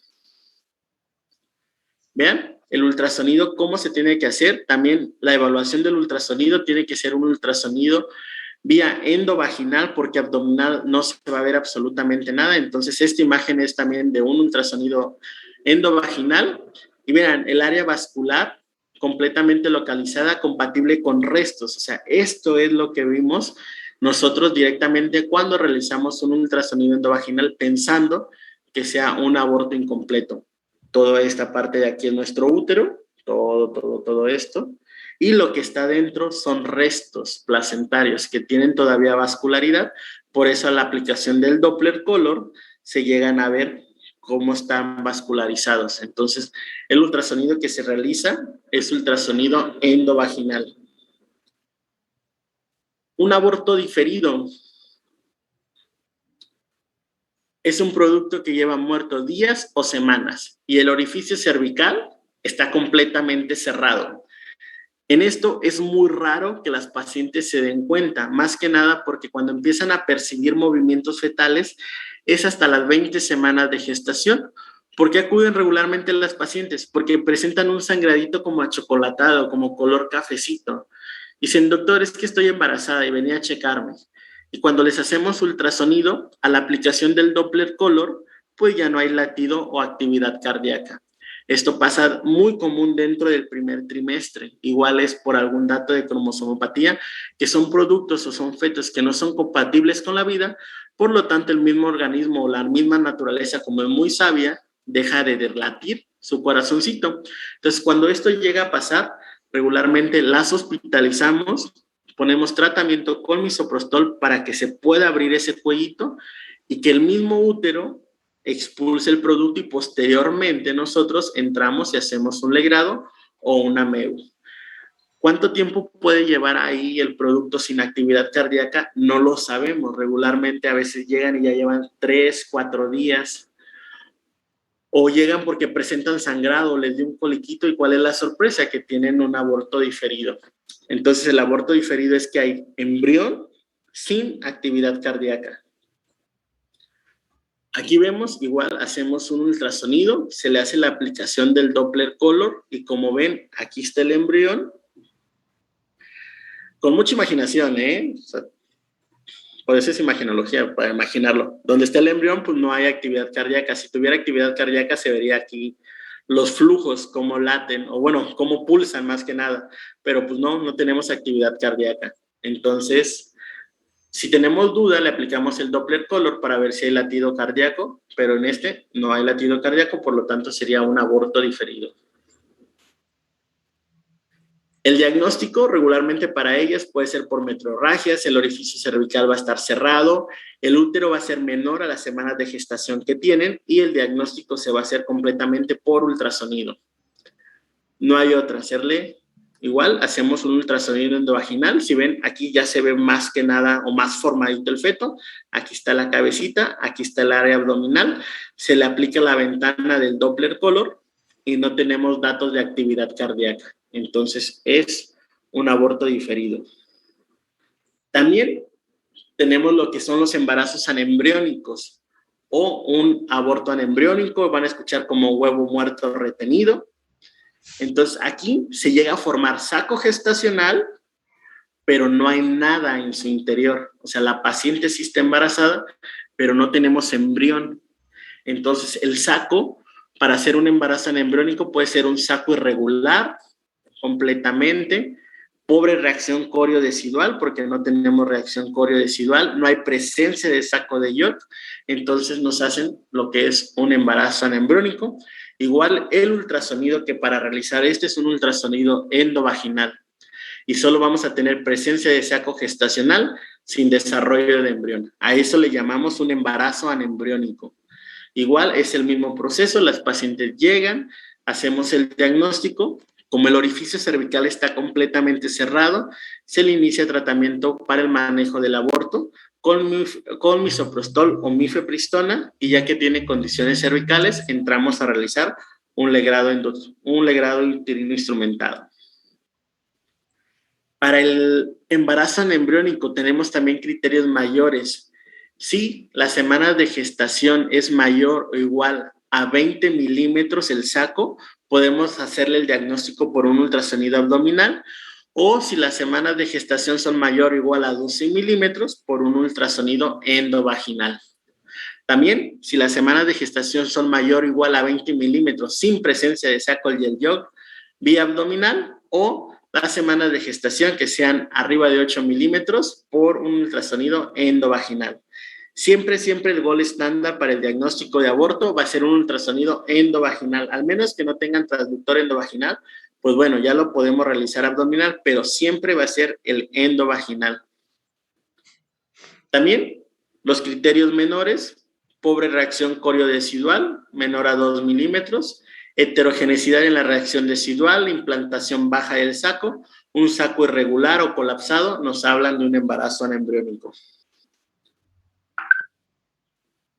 Vean, el ultrasonido, ¿cómo se tiene que hacer? También la evaluación del ultrasonido tiene que ser un ultrasonido vía endovaginal, porque abdominal no se va a ver absolutamente nada. Entonces, esta imagen es también de un ultrasonido endovaginal. Y vean, el área vascular completamente localizada, compatible con restos. O sea, esto es lo que vimos nosotros directamente cuando realizamos un ultrasonido endovaginal pensando que sea un aborto incompleto. Toda esta parte de aquí es nuestro útero, todo esto. Y lo que está dentro son restos placentarios que tienen todavía vascularidad. Por eso a la aplicación del Doppler Color se llegan a ver cómo están vascularizados. Entonces, el ultrasonido que se realiza es ultrasonido endovaginal. Un aborto diferido es un producto que lleva muerto días o semanas y el orificio cervical está completamente cerrado. En esto es muy raro que las pacientes se den cuenta, más que nada porque cuando empiezan a percibir movimientos fetales es hasta las 20 semanas de gestación. ¿Por qué acuden regularmente las pacientes? Porque presentan un sangradito como achocolatado, como color cafecito. Dicen, doctor, es que estoy embarazada y venía a checarme. Y cuando les hacemos ultrasonido, a la aplicación del Doppler Color, pues ya no hay latido o actividad cardíaca. Esto pasa muy común dentro del primer trimestre. Igual es por algún dato de cromosomopatía, que son productos o son fetos que no son compatibles con la vida. Por lo tanto, el mismo organismo o la misma naturaleza, como es muy sabia, deja de latir su corazoncito. Entonces, cuando esto llega a pasar, regularmente las hospitalizamos, ponemos tratamiento con misoprostol para que se pueda abrir ese cuellito y que el mismo útero expulse el producto y posteriormente nosotros entramos y hacemos un legrado o una MEU. ¿Cuánto tiempo puede llevar ahí el producto sin actividad cardíaca? No lo sabemos. Regularmente a veces llegan y ya llevan 3, 4 días. O llegan porque presentan sangrado, les dio un coliquito y ¿cuál es la sorpresa? Que tienen un aborto diferido. Entonces el aborto diferido es que hay embrión sin actividad cardíaca. Aquí vemos, igual hacemos un ultrasonido, se le hace la aplicación del Doppler Color y como ven, aquí está el embrión. Con mucha imaginación, ¿eh? O sea, por eso es imagenología, para imaginarlo. Donde está el embrión, pues no hay actividad cardíaca. Si tuviera actividad cardíaca, se vería aquí los flujos, cómo laten, o bueno, cómo pulsan más que nada. Pero pues no tenemos actividad cardíaca. Entonces, si tenemos duda, le aplicamos el Doppler Color para ver si hay latido cardíaco, pero en este no hay latido cardíaco, por lo tanto sería un aborto diferido. El diagnóstico regularmente para ellas puede ser por metrorragias, el orificio cervical va a estar cerrado, el útero va a ser menor a las semanas de gestación que tienen y el diagnóstico se va a hacer completamente por ultrasonido. No hay otra, hacerle igual, hacemos un ultrasonido endovaginal. Si ven, aquí ya se ve más que nada o más formadito el feto. Aquí está la cabecita, aquí está el área abdominal. Se le aplica la ventana del Doppler color y no tenemos datos de actividad cardíaca. Entonces, es un aborto diferido. También tenemos lo que son los embarazos anembriónicos o un aborto anembriónico. Van a escuchar como huevo muerto retenido. Entonces, aquí se llega a formar saco gestacional, pero no hay nada en su interior. O sea, la paciente sí está embarazada, pero no tenemos embrión. Entonces, el saco, para hacer un embarazo anembriónico, puede ser un saco irregular, completamente, pobre reacción corio-decidual, porque no tenemos reacción corio-decidual, no hay presencia de saco de York, entonces nos hacen lo que es un embarazo anembriónico. Igual el ultrasonido, que para realizar este es un ultrasonido endovaginal, y solo vamos a tener presencia de saco gestacional sin desarrollo de embrión. A eso le llamamos un embarazo anembriónico. Igual es el mismo proceso, las pacientes llegan, hacemos el diagnóstico. Como el orificio cervical está completamente cerrado, se le inicia tratamiento para el manejo del aborto con misoprostol o mifepristona, y ya que tiene condiciones cervicales, entramos a realizar un legrado uterino instrumentado. Para el embarazo anembriónico tenemos también criterios mayores. Si las semanas de gestación es mayor o igual a 20 milímetros el saco, podemos hacerle el diagnóstico por un ultrasonido abdominal, o si las semanas de gestación son mayor o igual a 12 milímetros, por un ultrasonido endovaginal. También, si las semanas de gestación son mayor o igual a 20 milímetros sin presencia de saco y el yolk, vía abdominal, o las semanas de gestación que sean arriba de 8 milímetros por un ultrasonido endovaginal. Siempre el gol estándar para el diagnóstico de aborto va a ser un ultrasonido endovaginal, al menos que no tengan transductor endovaginal, pues bueno, ya lo podemos realizar abdominal, pero siempre va a ser el endovaginal. También los criterios menores, pobre reacción corio-decidual, menor a 2 milímetros, heterogeneidad en la reacción decidual, implantación baja del saco, un saco irregular o colapsado, nos hablan de un embarazo anembriónico.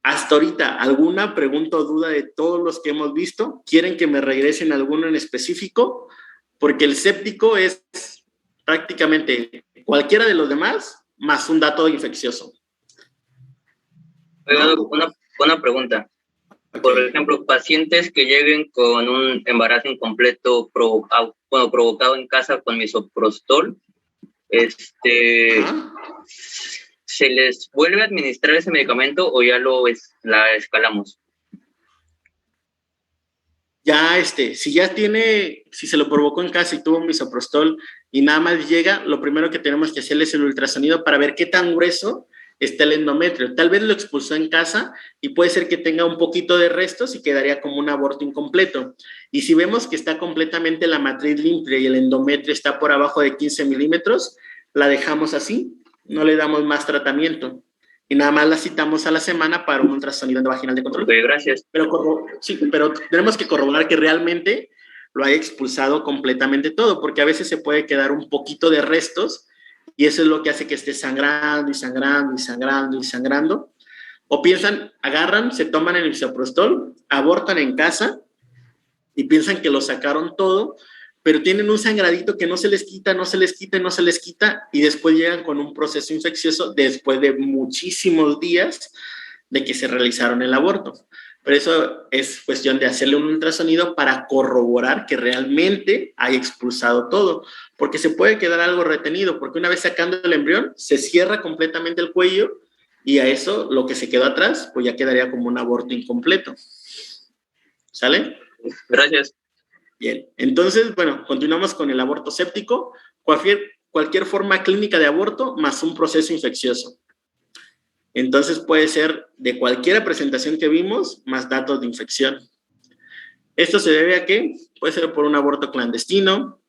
Hasta ahorita, ¿alguna pregunta o duda de todos los que hemos visto? ¿Quieren que me regresen alguno en específico? Porque el séptico es prácticamente cualquiera de los demás más un dato infeccioso. Una pregunta. Por ejemplo, pacientes que lleguen con un embarazo incompleto provocado en casa con misoprostol, ¿se les vuelve a administrar ese medicamento o ya la escalamos? Ya, si se lo provocó en casa y tuvo misoprostol y nada más llega, lo primero que tenemos que hacer es el ultrasonido para ver qué tan grueso está el endometrio. Tal vez lo expulsó en casa y puede ser que tenga un poquito de restos y quedaría como un aborto incompleto. Y si vemos que está completamente la matriz limpia y el endometrio está por abajo de 15 milímetros, la dejamos así, no le damos más tratamiento y nada más la citamos a la semana para un ultrasonido endovaginal de control. Ok, gracias. Pero tenemos que corroborar que realmente lo haya expulsado completamente todo, porque a veces se puede quedar un poquito de restos y eso es lo que hace que esté sangrando y sangrando y sangrando y sangrando. O agarran, se toman el misoprostol, abortan en casa y piensan que lo sacaron todo, pero tienen un sangradito que no se les quita, no se les quita, no se les quita, y después llegan con un proceso infeccioso después de muchísimos días de que se realizaron el aborto. Pero eso es cuestión de hacerle un ultrasonido para corroborar que realmente hay expulsado todo, porque se puede quedar algo retenido, porque una vez sacando el embrión, se cierra completamente el cuello, y a eso, lo que se quedó atrás, pues ya quedaría como un aborto incompleto. ¿Sale? Gracias. Bien, entonces, bueno, continuamos con el aborto séptico, cualquier forma clínica de aborto más un proceso infeccioso. Entonces puede ser de cualquier presentación que vimos, más datos de infección. ¿Esto se debe a qué? Puede ser por un aborto clandestino,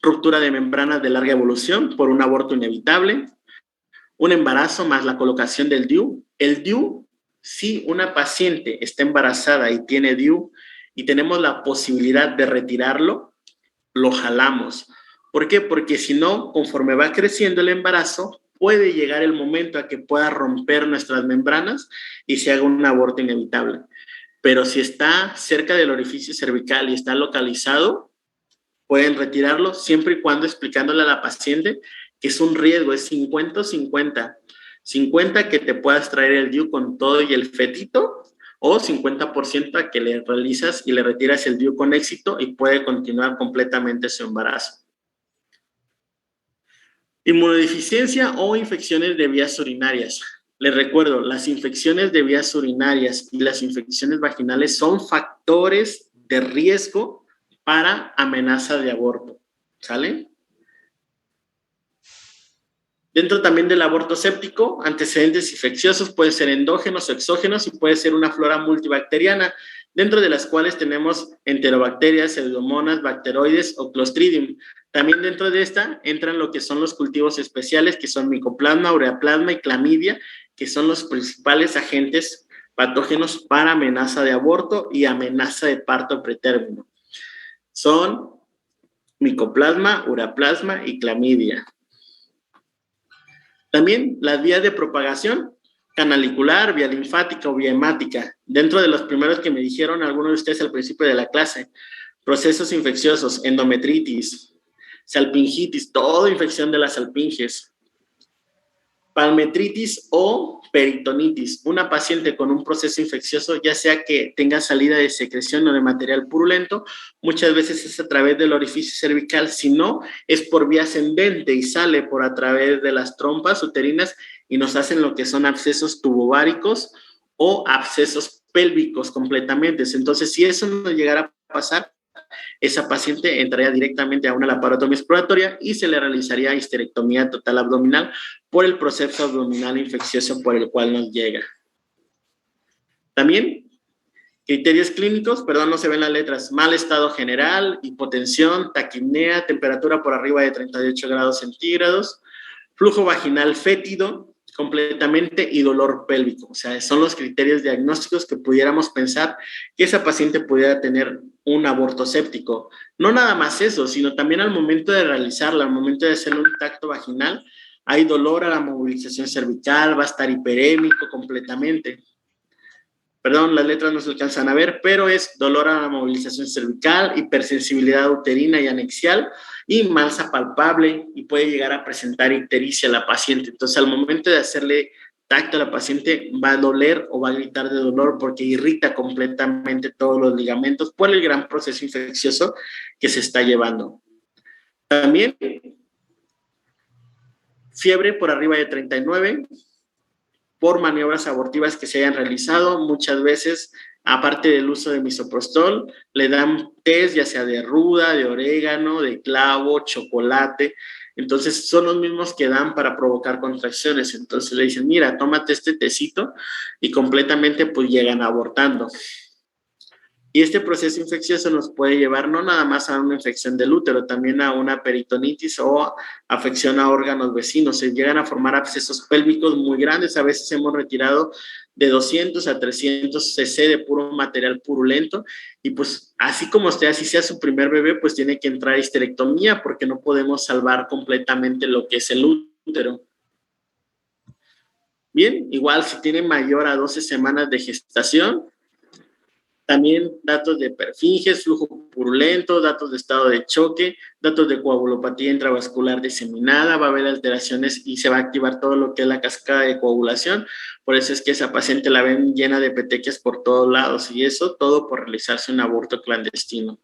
ruptura de membranas de larga evolución por un aborto inevitable, un embarazo más la colocación del DIU. El DIU, si una paciente está embarazada y tiene DIU y tenemos la posibilidad de retirarlo, lo jalamos. ¿Por qué? Porque si no, conforme va creciendo el embarazo, puede llegar el momento a que pueda romper nuestras membranas y se haga un aborto inevitable. Pero si está cerca del orificio cervical y está localizado, pueden retirarlo siempre y cuando explicándole a la paciente que es un riesgo, es 50-50. 50 que te puedas traer el DIU con todo y el fetito, o 50% a que le realizas y le retiras el DIU con éxito y puede continuar completamente su embarazo. Inmunodeficiencia o infecciones de vías urinarias. Les recuerdo, las infecciones de vías urinarias y las infecciones vaginales son factores de riesgo para amenaza de aborto. ¿Sale? Dentro también del aborto séptico, antecedentes infecciosos pueden ser endógenos o exógenos y puede ser una flora multibacteriana, dentro de las cuales tenemos enterobacterias, pseudomonas, bacteroides o clostridium. También dentro de esta entran lo que son los cultivos especiales, que son micoplasma, ureaplasma y clamidia, que son los principales agentes patógenos para amenaza de aborto y amenaza de parto pretérmino. Son micoplasma, ureaplasma y clamidia. También las vías de propagación, canalicular, vía linfática o vía hemática. Dentro de los primeros que me dijeron algunos de ustedes al principio de la clase, procesos infecciosos, endometritis, salpingitis, toda infección de las salpinges, palmetritis o peritonitis. Una paciente con un proceso infeccioso, ya sea que tenga salida de secreción o de material purulento, muchas veces es a través del orificio cervical, si no, es por vía ascendente y sale por a través de las trompas uterinas y nos hacen lo que son abscesos tubováricos o abscesos pélvicos completamente. Entonces, si eso no llegara a pasar, esa paciente entraría directamente a una laparotomía exploratoria y se le realizaría histerectomía total abdominal por el proceso abdominal infeccioso por el cual nos llega. También, criterios clínicos, perdón, no se ven las letras, mal estado general, hipotensión, taquipnea, temperatura por arriba de 38 grados centígrados, flujo vaginal fétido completamente y dolor pélvico. O sea, son los criterios diagnósticos que pudiéramos pensar que esa paciente pudiera tener un aborto séptico. No nada más eso, sino también al momento de realizarla, al momento de hacerle un tacto vaginal, hay dolor a la movilización cervical, va a estar hiperémico completamente. Perdón, las letras no se alcanzan a ver, pero es dolor a la movilización cervical, hipersensibilidad uterina y anexial y masa palpable y puede llegar a presentar ictericia a la paciente. Entonces, al momento de hacerle tacto a la paciente va a doler o va a gritar de dolor porque irrita completamente todos los ligamentos por el gran proceso infeccioso que se está llevando. También, fiebre por arriba de 39, por maniobras abortivas que se hayan realizado, muchas veces, aparte del uso de misoprostol, le dan test ya sea de ruda, de orégano, de clavo, chocolate. Entonces, son los mismos que dan para provocar contracciones. Entonces, le dicen, mira, tómate este tecito y completamente pues llegan abortando. Y este proceso infeccioso nos puede llevar no nada más a una infección del útero, también a una peritonitis o afección a órganos vecinos. Se llegan a formar abscesos pélvicos muy grandes. A veces hemos retirado de 200 a 300 cc de puro material purulento. Y pues así como usted, así sea su primer bebé, pues tiene que entrar a histerectomía porque no podemos salvar completamente lo que es el útero. Bien, igual si tiene mayor a 12 semanas de gestación, también datos de perfinges, flujo purulento, datos de estado de choque, datos de coagulopatía intravascular diseminada, va a haber alteraciones y se va a activar todo lo que es la cascada de coagulación. Por eso es que esa paciente la ven llena de petequias por todos lados y eso todo por realizarse un aborto clandestino.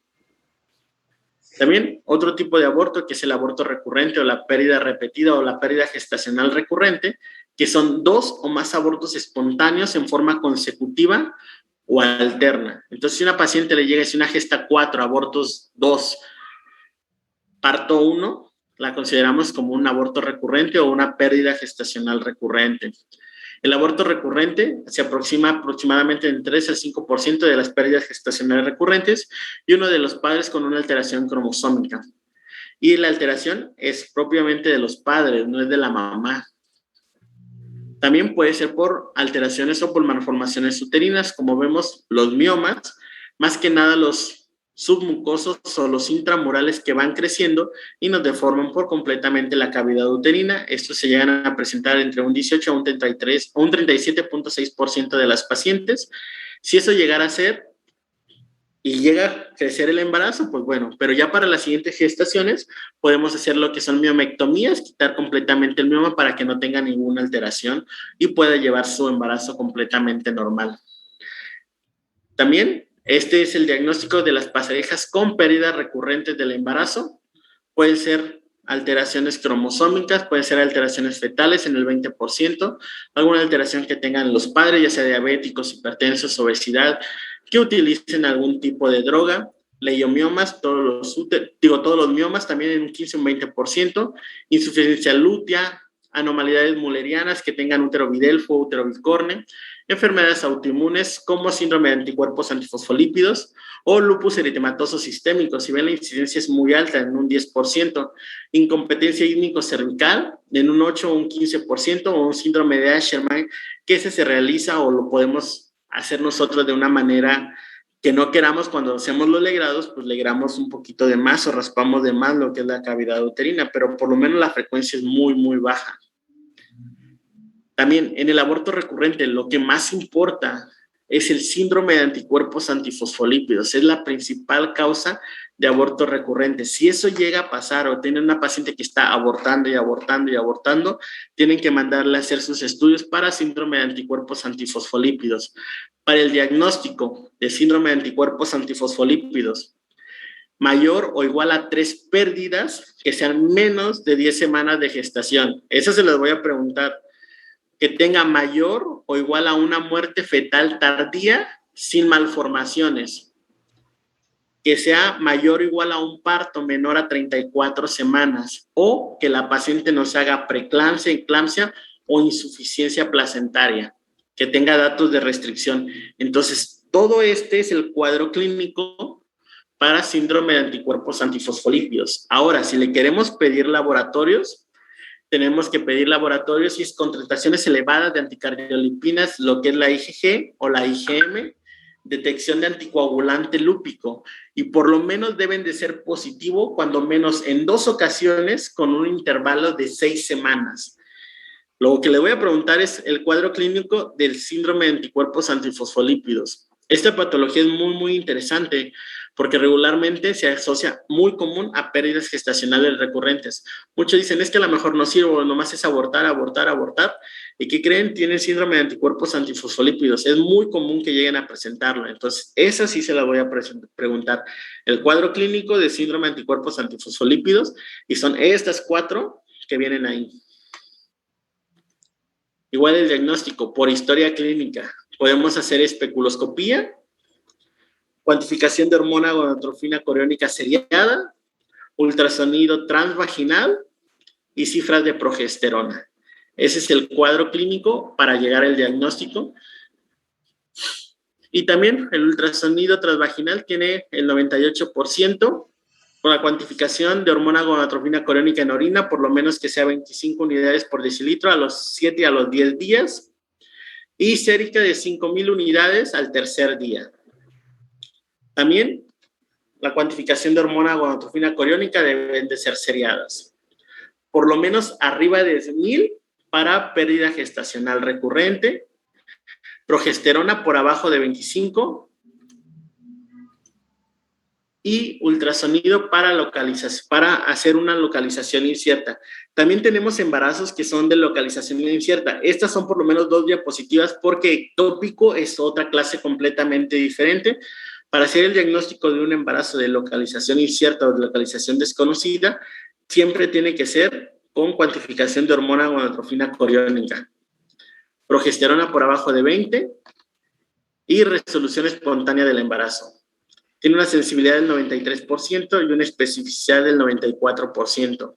También otro tipo de aborto que es el aborto recurrente o la pérdida repetida o la pérdida gestacional recurrente, que son 2 o más abortos espontáneos en forma consecutiva o alterna. Entonces, si una paciente le llega y si una gesta 4, abortos 2, parto 1, la consideramos como un aborto recurrente o una pérdida gestacional recurrente. El aborto recurrente se aproxima aproximadamente en 3 al 5% de las pérdidas gestacionales recurrentes y uno de los padres con una alteración cromosómica. y la alteración es propiamente de los padres, no es de la mamá. También puede ser por alteraciones o por malformaciones uterinas, como vemos los miomas, más que nada los submucosos o los intramurales que van creciendo y nos deforman por completamente la cavidad uterina. Estos se llegan a presentar entre un 18 a un 33 o un 37.6% de las pacientes. Si eso llegara a ser y llega a crecer el embarazo, pues bueno, pero ya para las siguientes gestaciones podemos hacer lo que son miomectomías, quitar completamente el mioma para que no tenga ninguna alteración y pueda llevar su embarazo completamente normal. También, este es el diagnóstico de las parejas con pérdidas recurrentes del embarazo. Pueden ser alteraciones cromosómicas, pueden ser alteraciones fetales en el 20%, alguna alteración que tengan los padres, ya sea diabéticos, hipertensos, obesidad, que utilicen algún tipo de droga, leiomiomas, todos los miomas también en un 15 o un 20%, insuficiencia lútea, anomalidades mullerianas que tengan útero bidelfo, útero bicorne, enfermedades autoinmunes como síndrome de anticuerpos antifosfolípidos o lupus eritematoso sistémico. Si ven, la incidencia es muy alta, en un 10%, incompetencia hídmico-cervical en un 8 o un 15%, o un síndrome de Asherman, que ese se realiza o lo podemos hacer nosotros de una manera que no queramos. Cuando hacemos los legrados, pues legramos un poquito de más o raspamos de más lo que es la cavidad uterina, pero por lo menos la frecuencia es muy, muy baja. También en el aborto recurrente, lo que más importa es el síndrome de anticuerpos antifosfolípidos. Es la principal causa de aborto recurrente. Si eso llega a pasar o tiene una paciente que está abortando y abortando y abortando, tienen que mandarle a hacer sus estudios para síndrome de anticuerpos antifosfolípidos. Para el diagnóstico de síndrome de anticuerpos antifosfolípidos, mayor o igual a 3 pérdidas que sean menos de 10 semanas de gestación. Eso se les voy a preguntar. Que tenga mayor o igual a una muerte fetal tardía sin malformaciones. Que sea mayor o igual a un parto menor a 34 semanas. O que la paciente no se haga preeclampsia, eclampsia o insuficiencia placentaria. Que tenga datos de restricción. Entonces, todo este es el cuadro clínico para síndrome de anticuerpos antifosfolípidos. Ahora, si le queremos pedir laboratorios, tenemos que pedir laboratorios y concentraciones elevadas de anticardiolipinas, lo que es la IgG o la IgM, detección de anticoagulante lúpico, y por lo menos deben de ser positivo, cuando menos en 2 ocasiones, con un intervalo de 6 semanas. Lo que le voy a preguntar es el cuadro clínico del síndrome de anticuerpos antifosfolípidos. Esta patología es muy, muy interesante porque regularmente se asocia muy común a pérdidas gestacionales recurrentes. Muchos dicen, es que a lo mejor no sirve, nomás es abortar. ¿Y qué creen? Tienen síndrome de anticuerpos antifosfolípidos. Es muy común que lleguen a presentarlo. Entonces, esa sí se la voy a preguntar. El cuadro clínico de síndrome de anticuerpos antifosfolípidos, y son estas 4 que vienen ahí. Igual el diagnóstico por historia clínica. Podemos hacer especuloscopía, cuantificación de hormona gonadotrofina coriónica seriada, ultrasonido transvaginal y cifras de progesterona. Ese es el cuadro clínico para llegar al diagnóstico. Y también el ultrasonido transvaginal tiene el 98%, con la cuantificación de hormona gonadotrofina coriónica en orina, por lo menos que sea 25 unidades por decilitro a los 7 y a los 10 días, y sérica de 5,000 unidades al tercer día. También la cuantificación de hormona gonadotrofina coriónica deben de ser seriadas. Por lo menos arriba de 10,000 para pérdida gestacional recurrente, progesterona por abajo de 25 y ultrasonido para hacer una localización incierta. También tenemos embarazos que son de localización incierta. Estas son por lo menos 2 diapositivas porque ectópico es otra clase completamente diferente. Para hacer el diagnóstico de un embarazo de localización incierta o de localización desconocida, siempre tiene que ser con cuantificación de hormona gonadotrofina coriónica. Progesterona por abajo de 20 y resolución espontánea del embarazo. Tiene una sensibilidad del 93% y una especificidad del 94%.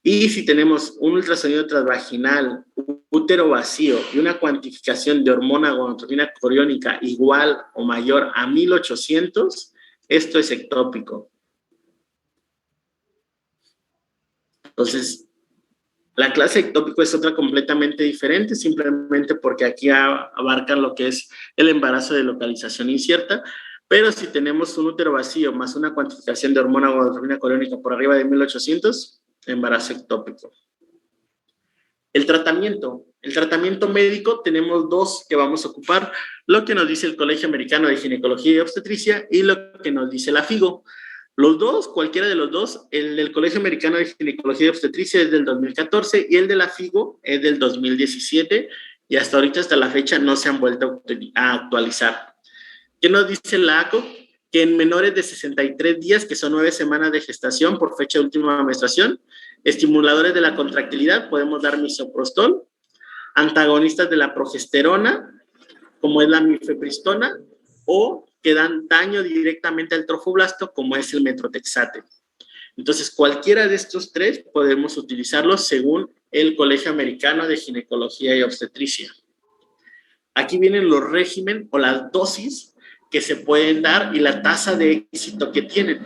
Y si tenemos un ultrasonido transvaginal, útero vacío y una cuantificación de hormona gonadotrofina coriónica igual o mayor a 1800, esto es ectópico. Entonces, la clase ectópico es otra completamente diferente, simplemente porque aquí abarca lo que es el embarazo de localización incierta, pero si tenemos un útero vacío más una cuantificación de hormona gonadotropina coriónica por arriba de 1800, embarazo ectópico. El tratamiento médico, tenemos dos que vamos a ocupar, lo que nos dice el Colegio Americano de Ginecología y Obstetricia y lo que nos dice la FIGO. Los dos, cualquiera de los dos, el del Colegio Americano de Ginecología y Obstetricia es del 2014 y el de la FIGO es del 2017 y hasta ahorita, hasta la fecha, no se han vuelto a actualizar. ¿Qué nos dice la ACO? Que en menores de 63 días, que son 9 semanas de gestación por fecha de última menstruación, estimuladores de la contractilidad, podemos dar misoprostol, antagonistas de la progesterona, como es la mifepristona, o que dan daño directamente al trofoblasto, como es el metrotexate. Entonces, cualquiera de estos tres podemos utilizarlos según el Colegio Americano de Ginecología y Obstetricia. Aquí vienen los régimen o las dosis que se pueden dar y la tasa de éxito que tienen.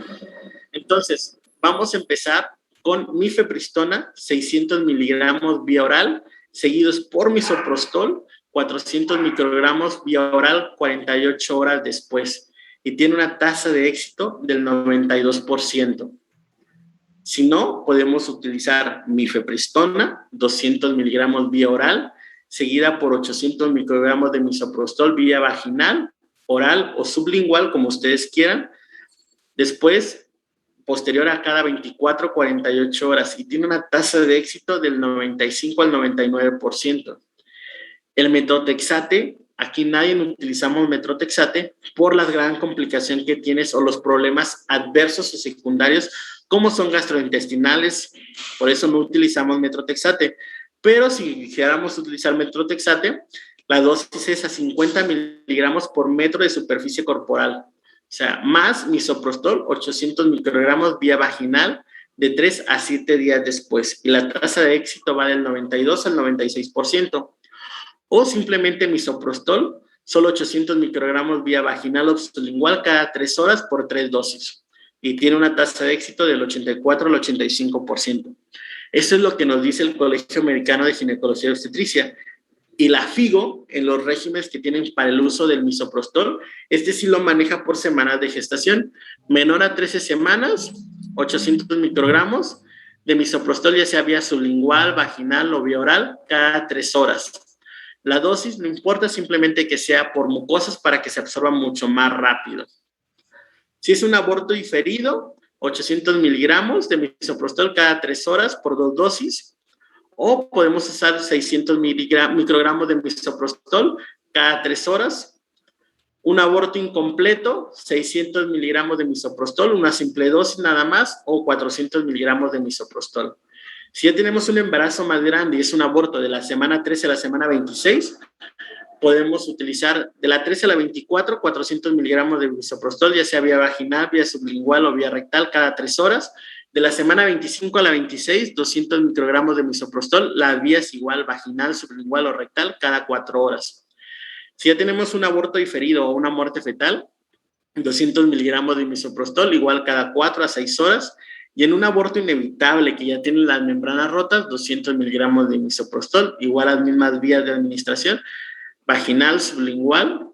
Entonces, vamos a empezar con mifepristona, 600 miligramos vía oral, seguidos por misoprostol, 400 microgramos vía oral 48 horas después, y tiene una tasa de éxito del 92%. Si no, podemos utilizar mifepristona, 200 miligramos vía oral, seguida por 800 microgramos de misoprostol vía vaginal, oral o sublingual, como ustedes quieran. Después, posterior a cada 24, 48 horas, y tiene una tasa de éxito del 95 al 99%. El metrotexate, aquí nadie utilizamos metrotexate por la gran complicación que tienes o los problemas adversos o secundarios, como son gastrointestinales, por eso no utilizamos metrotexate. Pero si quisiéramos utilizar metrotexate, la dosis es a 50 miligramos por metro de superficie corporal. O sea, más misoprostol, 800 microgramos vía vaginal, de 3 a 7 días después. Y la tasa de éxito va del 92 al 96%. O simplemente misoprostol, solo 800 microgramos vía vaginal o sublingual cada 3 horas por 3 dosis. Y tiene una tasa de éxito del 84 al 85%. Eso es lo que nos dice el Colegio Americano de Ginecología y Obstetricia. Y la FIGO, en los regímenes que tienen para el uso del misoprostol, este sí lo maneja por semanas de gestación. Menor a 13 semanas, 800 microgramos de misoprostol, ya sea vía sublingual, vaginal o vía oral, cada 3 horas. La dosis no importa, simplemente que sea por mucosas para que se absorba mucho más rápido. Si es un aborto diferido, 800 miligramos de misoprostol cada 3 horas por 2 dosis. O podemos usar 600 microgramos de misoprostol cada 3 horas. Un aborto incompleto, 600 miligramos de misoprostol, una simple dosis nada más, o 400 miligramos de misoprostol. Si ya tenemos un embarazo más grande y es un aborto de la semana 13 a la semana 26, podemos utilizar de la 13 a la 24, 400 miligramos de misoprostol, ya sea vía vaginal, vía sublingual o vía rectal cada 3 horas. De la semana 25 a la 26, 200 microgramos de misoprostol, las vías igual, vaginal, sublingual o rectal, cada 4 horas. Si ya tenemos un aborto diferido o una muerte fetal, 200 miligramos de misoprostol, igual cada 4 a 6 horas. Y en un aborto inevitable que ya tiene las membranas rotas, 200 miligramos de misoprostol, igual las mismas vías de administración, vaginal, sublingual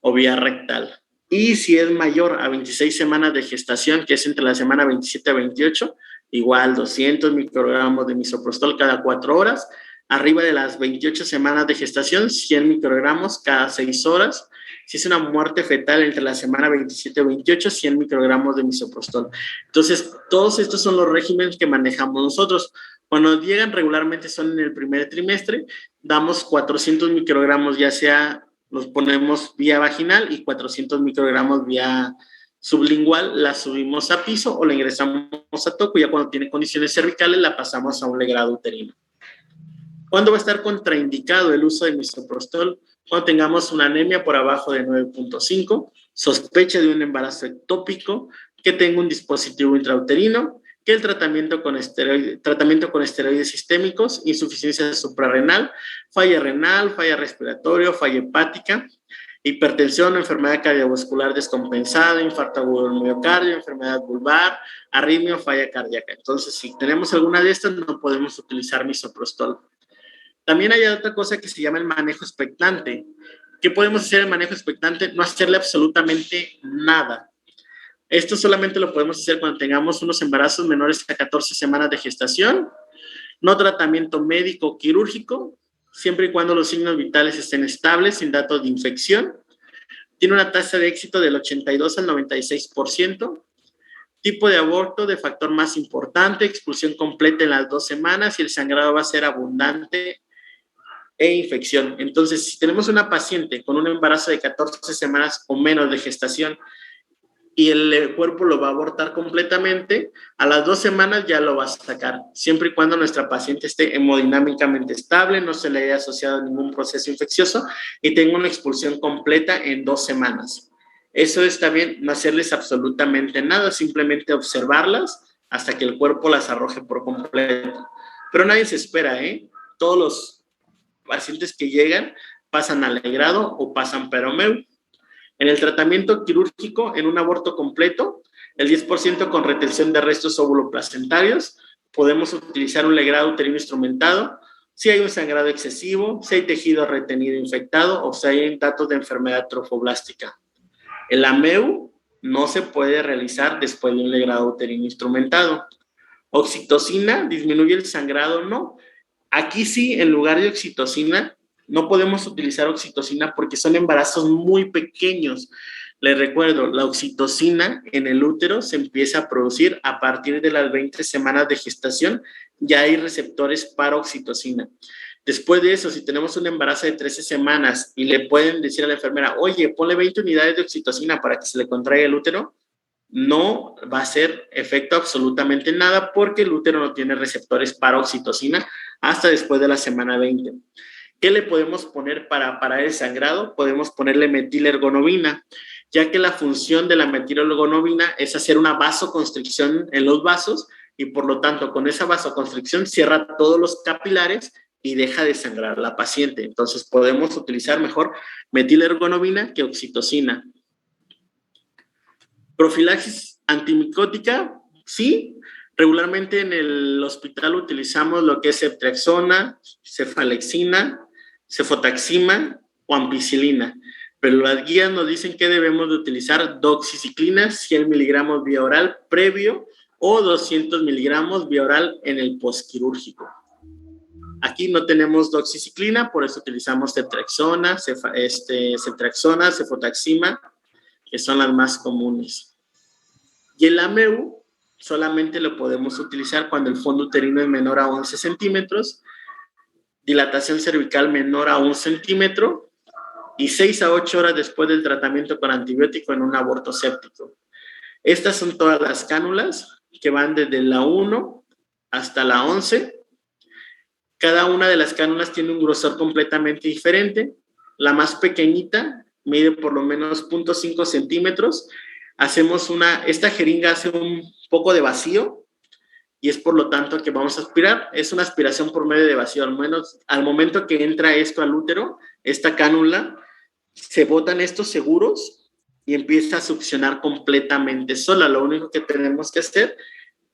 o vía rectal. Y si es mayor a 26 semanas de gestación, que es entre la semana 27 a 28, igual 200 microgramos de misoprostol cada 4 horas. Arriba de las 28 semanas de gestación, 100 microgramos cada 6 horas. Si es una muerte fetal entre la semana 27 y 28, 100 microgramos de misoprostol. Entonces, todos estos son los regímenes que manejamos nosotros. Cuando llegan regularmente son en el primer trimestre, damos 400 microgramos, ya sea los ponemos vía vaginal y 400 microgramos vía sublingual, la subimos a piso o la ingresamos a toco. Ya cuando tiene condiciones cervicales la pasamos a un legrado uterino. ¿Cuándo va a estar contraindicado el uso de misoprostol? Cuando tengamos una anemia por abajo de 9.5, sospecha de un embarazo ectópico, que tenga un dispositivo intrauterino, que el tratamiento con esteroides sistémicos, insuficiencia suprarrenal, falla respiratoria, falla hepática. hipertensión, enfermedad cardiovascular descompensada, infarto agudo del miocardio, enfermedad vulvar, arritmia o falla cardíaca. Entonces, si tenemos alguna de estas, no podemos utilizar misoprostol. También hay otra cosa que se llama el manejo expectante. ¿Qué podemos hacer en el manejo expectante? No hacerle absolutamente nada. Esto solamente lo podemos hacer cuando tengamos unos embarazos menores a 14 semanas de gestación, no tratamiento médico o quirúrgico, siempre y cuando los signos vitales estén estables, sin datos de infección. Tiene una tasa de éxito del 82 al 96%. Tipo de aborto de factor más importante, expulsión completa en las 2 semanas y el sangrado va a ser abundante e infección. Entonces, si tenemos una paciente con un embarazo de 14 semanas o menos de gestación y el cuerpo lo va a abortar completamente, a las 2 semanas ya lo va a sacar, siempre y cuando nuestra paciente esté hemodinámicamente estable, no se le haya asociado ningún proceso infeccioso y tenga una expulsión completa en 2 semanas. Eso está bien, no hacerles absolutamente nada, simplemente observarlas hasta que el cuerpo las arroje por completo. Pero nadie se espera, ¿eh? Todos los pacientes que llegan pasan al legrado o pasan peromeu. En el tratamiento quirúrgico, en un aborto completo, el 10% con retención de restos óvulo-placentarios, podemos utilizar un legrado uterino instrumentado, si hay un sangrado excesivo, si hay tejido retenido infectado o si hay datos de enfermedad trofoblástica. El AMEU no se puede realizar después de un legrado uterino instrumentado. Oxitocina, ¿disminuye el sangrado? No. Aquí sí, en lugar de oxitocina, no podemos utilizar oxitocina porque son embarazos muy pequeños. Les recuerdo, la oxitocina en el útero se empieza a producir a partir de las 20 semanas de gestación. Ya hay receptores para oxitocina. Después de eso, si tenemos un embarazo de 13 semanas y le pueden decir a la enfermera, oye, ponle 20 unidades de oxitocina para que se le contraiga el útero, no va a hacer efecto absolutamente nada porque el útero no tiene receptores para oxitocina hasta después de la semana 20. ¿Qué le podemos poner para parar el sangrado? Podemos ponerle metilergonovina, ya que la función de la metilergonovina es hacer una vasoconstricción en los vasos y por lo tanto con esa vasoconstricción cierra todos los capilares y deja de sangrar la paciente. Entonces podemos utilizar mejor metilergonovina que oxitocina. Profilaxis antimicótica, sí. Regularmente en el hospital utilizamos lo que es ceftriaxona, cefalexina, cefotaxima o ampicilina, pero las guías nos dicen que debemos de utilizar doxiciclina 100 miligramos vía oral previo o 200 miligramos vía oral en el postquirúrgico. Aquí no tenemos doxiciclina, por eso utilizamos ceftriaxona, cefotaxima, que son las más comunes. Y el AMEU solamente lo podemos utilizar cuando el fondo uterino es menor a 11 centímetros, dilatación cervical menor a 1 centímetro y 6 a 8 horas después del tratamiento con antibiótico en un aborto séptico. Estas son todas las cánulas que van desde la 1 hasta la 11. Cada una de las cánulas tiene un grosor completamente diferente. La más pequeñita mide por lo menos 0.5 centímetros. Esta jeringa hace un poco de vacío y es por lo tanto que vamos a aspirar. Es una aspiración por medio de vacío. Al menos al momento que entra esto al útero, esta cánula, se botan estos seguros y empieza a succionar completamente sola. Lo único que tenemos que hacer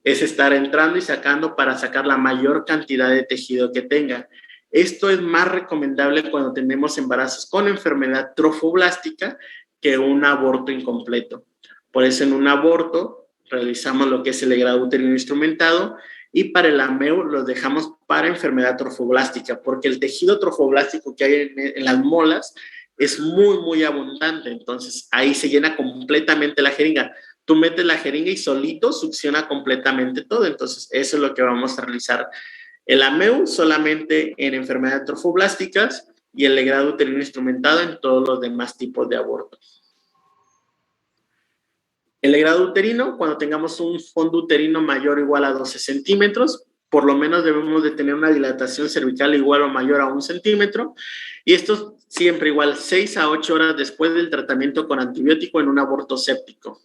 es estar entrando y sacando para sacar la mayor cantidad de tejido que tenga. Esto es más recomendable cuando tenemos embarazos con enfermedad trofoblástica que un aborto incompleto. Por eso en un aborto realizamos lo que es el legrado uterino instrumentado y para el AMEU lo dejamos para enfermedad trofoblástica, porque el tejido trofoblástico que hay en las molas es muy, muy abundante. Entonces ahí se llena completamente la jeringa. Tú metes la jeringa y solito succiona completamente todo. Entonces eso es lo que vamos a realizar. El AMEU solamente en enfermedades trofoblásticas y el legrado uterino instrumentado en todos los demás tipos de abortos. El legrado uterino, cuando tengamos un fondo uterino mayor o igual a 12 centímetros, por lo menos debemos de tener una dilatación cervical igual o mayor a 1 centímetro, y esto siempre igual 6 a 8 horas después del tratamiento con antibiótico en un aborto séptico.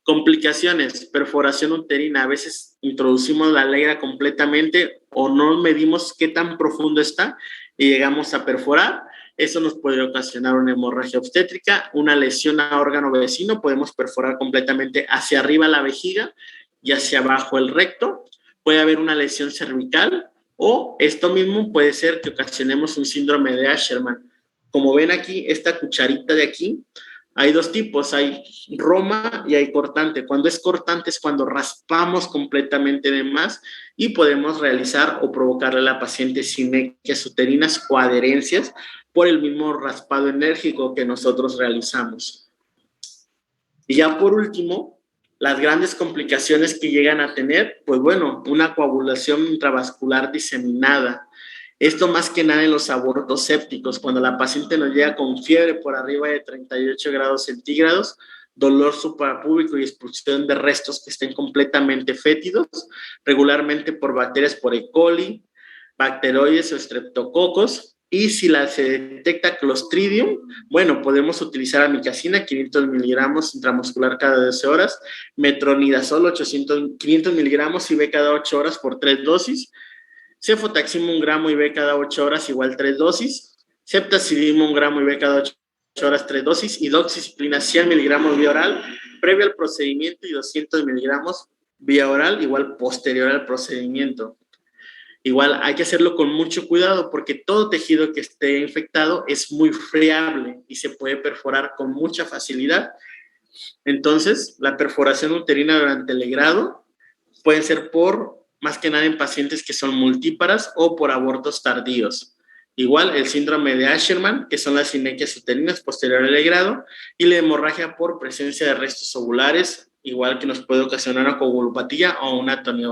Complicaciones, perforación uterina, a veces introducimos la legra completamente o no medimos qué tan profundo está y llegamos a perforar Eso nos puede ocasionar una hemorragia obstétrica, una lesión a órgano vecino, podemos perforar completamente hacia arriba la vejiga y hacia abajo el recto, puede haber una lesión cervical o esto mismo puede ser que ocasionemos un síndrome de Asherman. Como ven aquí, esta cucharita de aquí, hay dos tipos, hay roma y hay cortante. Cuando es cortante es cuando raspamos completamente de más y podemos realizar o provocarle a la paciente sinequias uterinas o adherencias por el mismo raspado enérgico que nosotros realizamos. Y ya por último, las grandes complicaciones que llegan a tener, pues bueno, una coagulación intravascular diseminada. Esto más que nada en los abortos sépticos, cuando la paciente nos llega con fiebre por arriba de 38 grados centígrados, dolor suprapúbico y expulsión de restos que estén completamente fétidos, regularmente por bacterias por E. coli, bacteroides o streptococos, y si se detecta Clostridium, bueno, podemos utilizar amicacina, 500 miligramos intramuscular cada 12 horas, metronidazol, 500 miligramos IV cada 8 horas por 3 dosis, cefotaxima 1 gramo IV cada 8 horas igual 3 dosis, ceftazidima 1 gramo IV cada 8 horas 3 dosis y doxiciclina 100 miligramos vía oral previo al procedimiento y 200 miligramos vía oral igual posterior al procedimiento. Igual hay que hacerlo con mucho cuidado porque todo tejido que esté infectado es muy friable y se puede perforar con mucha facilidad. Entonces, la perforación uterina durante el legrado puede ser más que nada en pacientes que son multíparas o por abortos tardíos. Igual el síndrome de Asherman, que son las sinequias uterinas posterior al legrado, y la hemorragia por presencia de restos ovulares, igual que nos puede ocasionar una coagulopatía o una atonía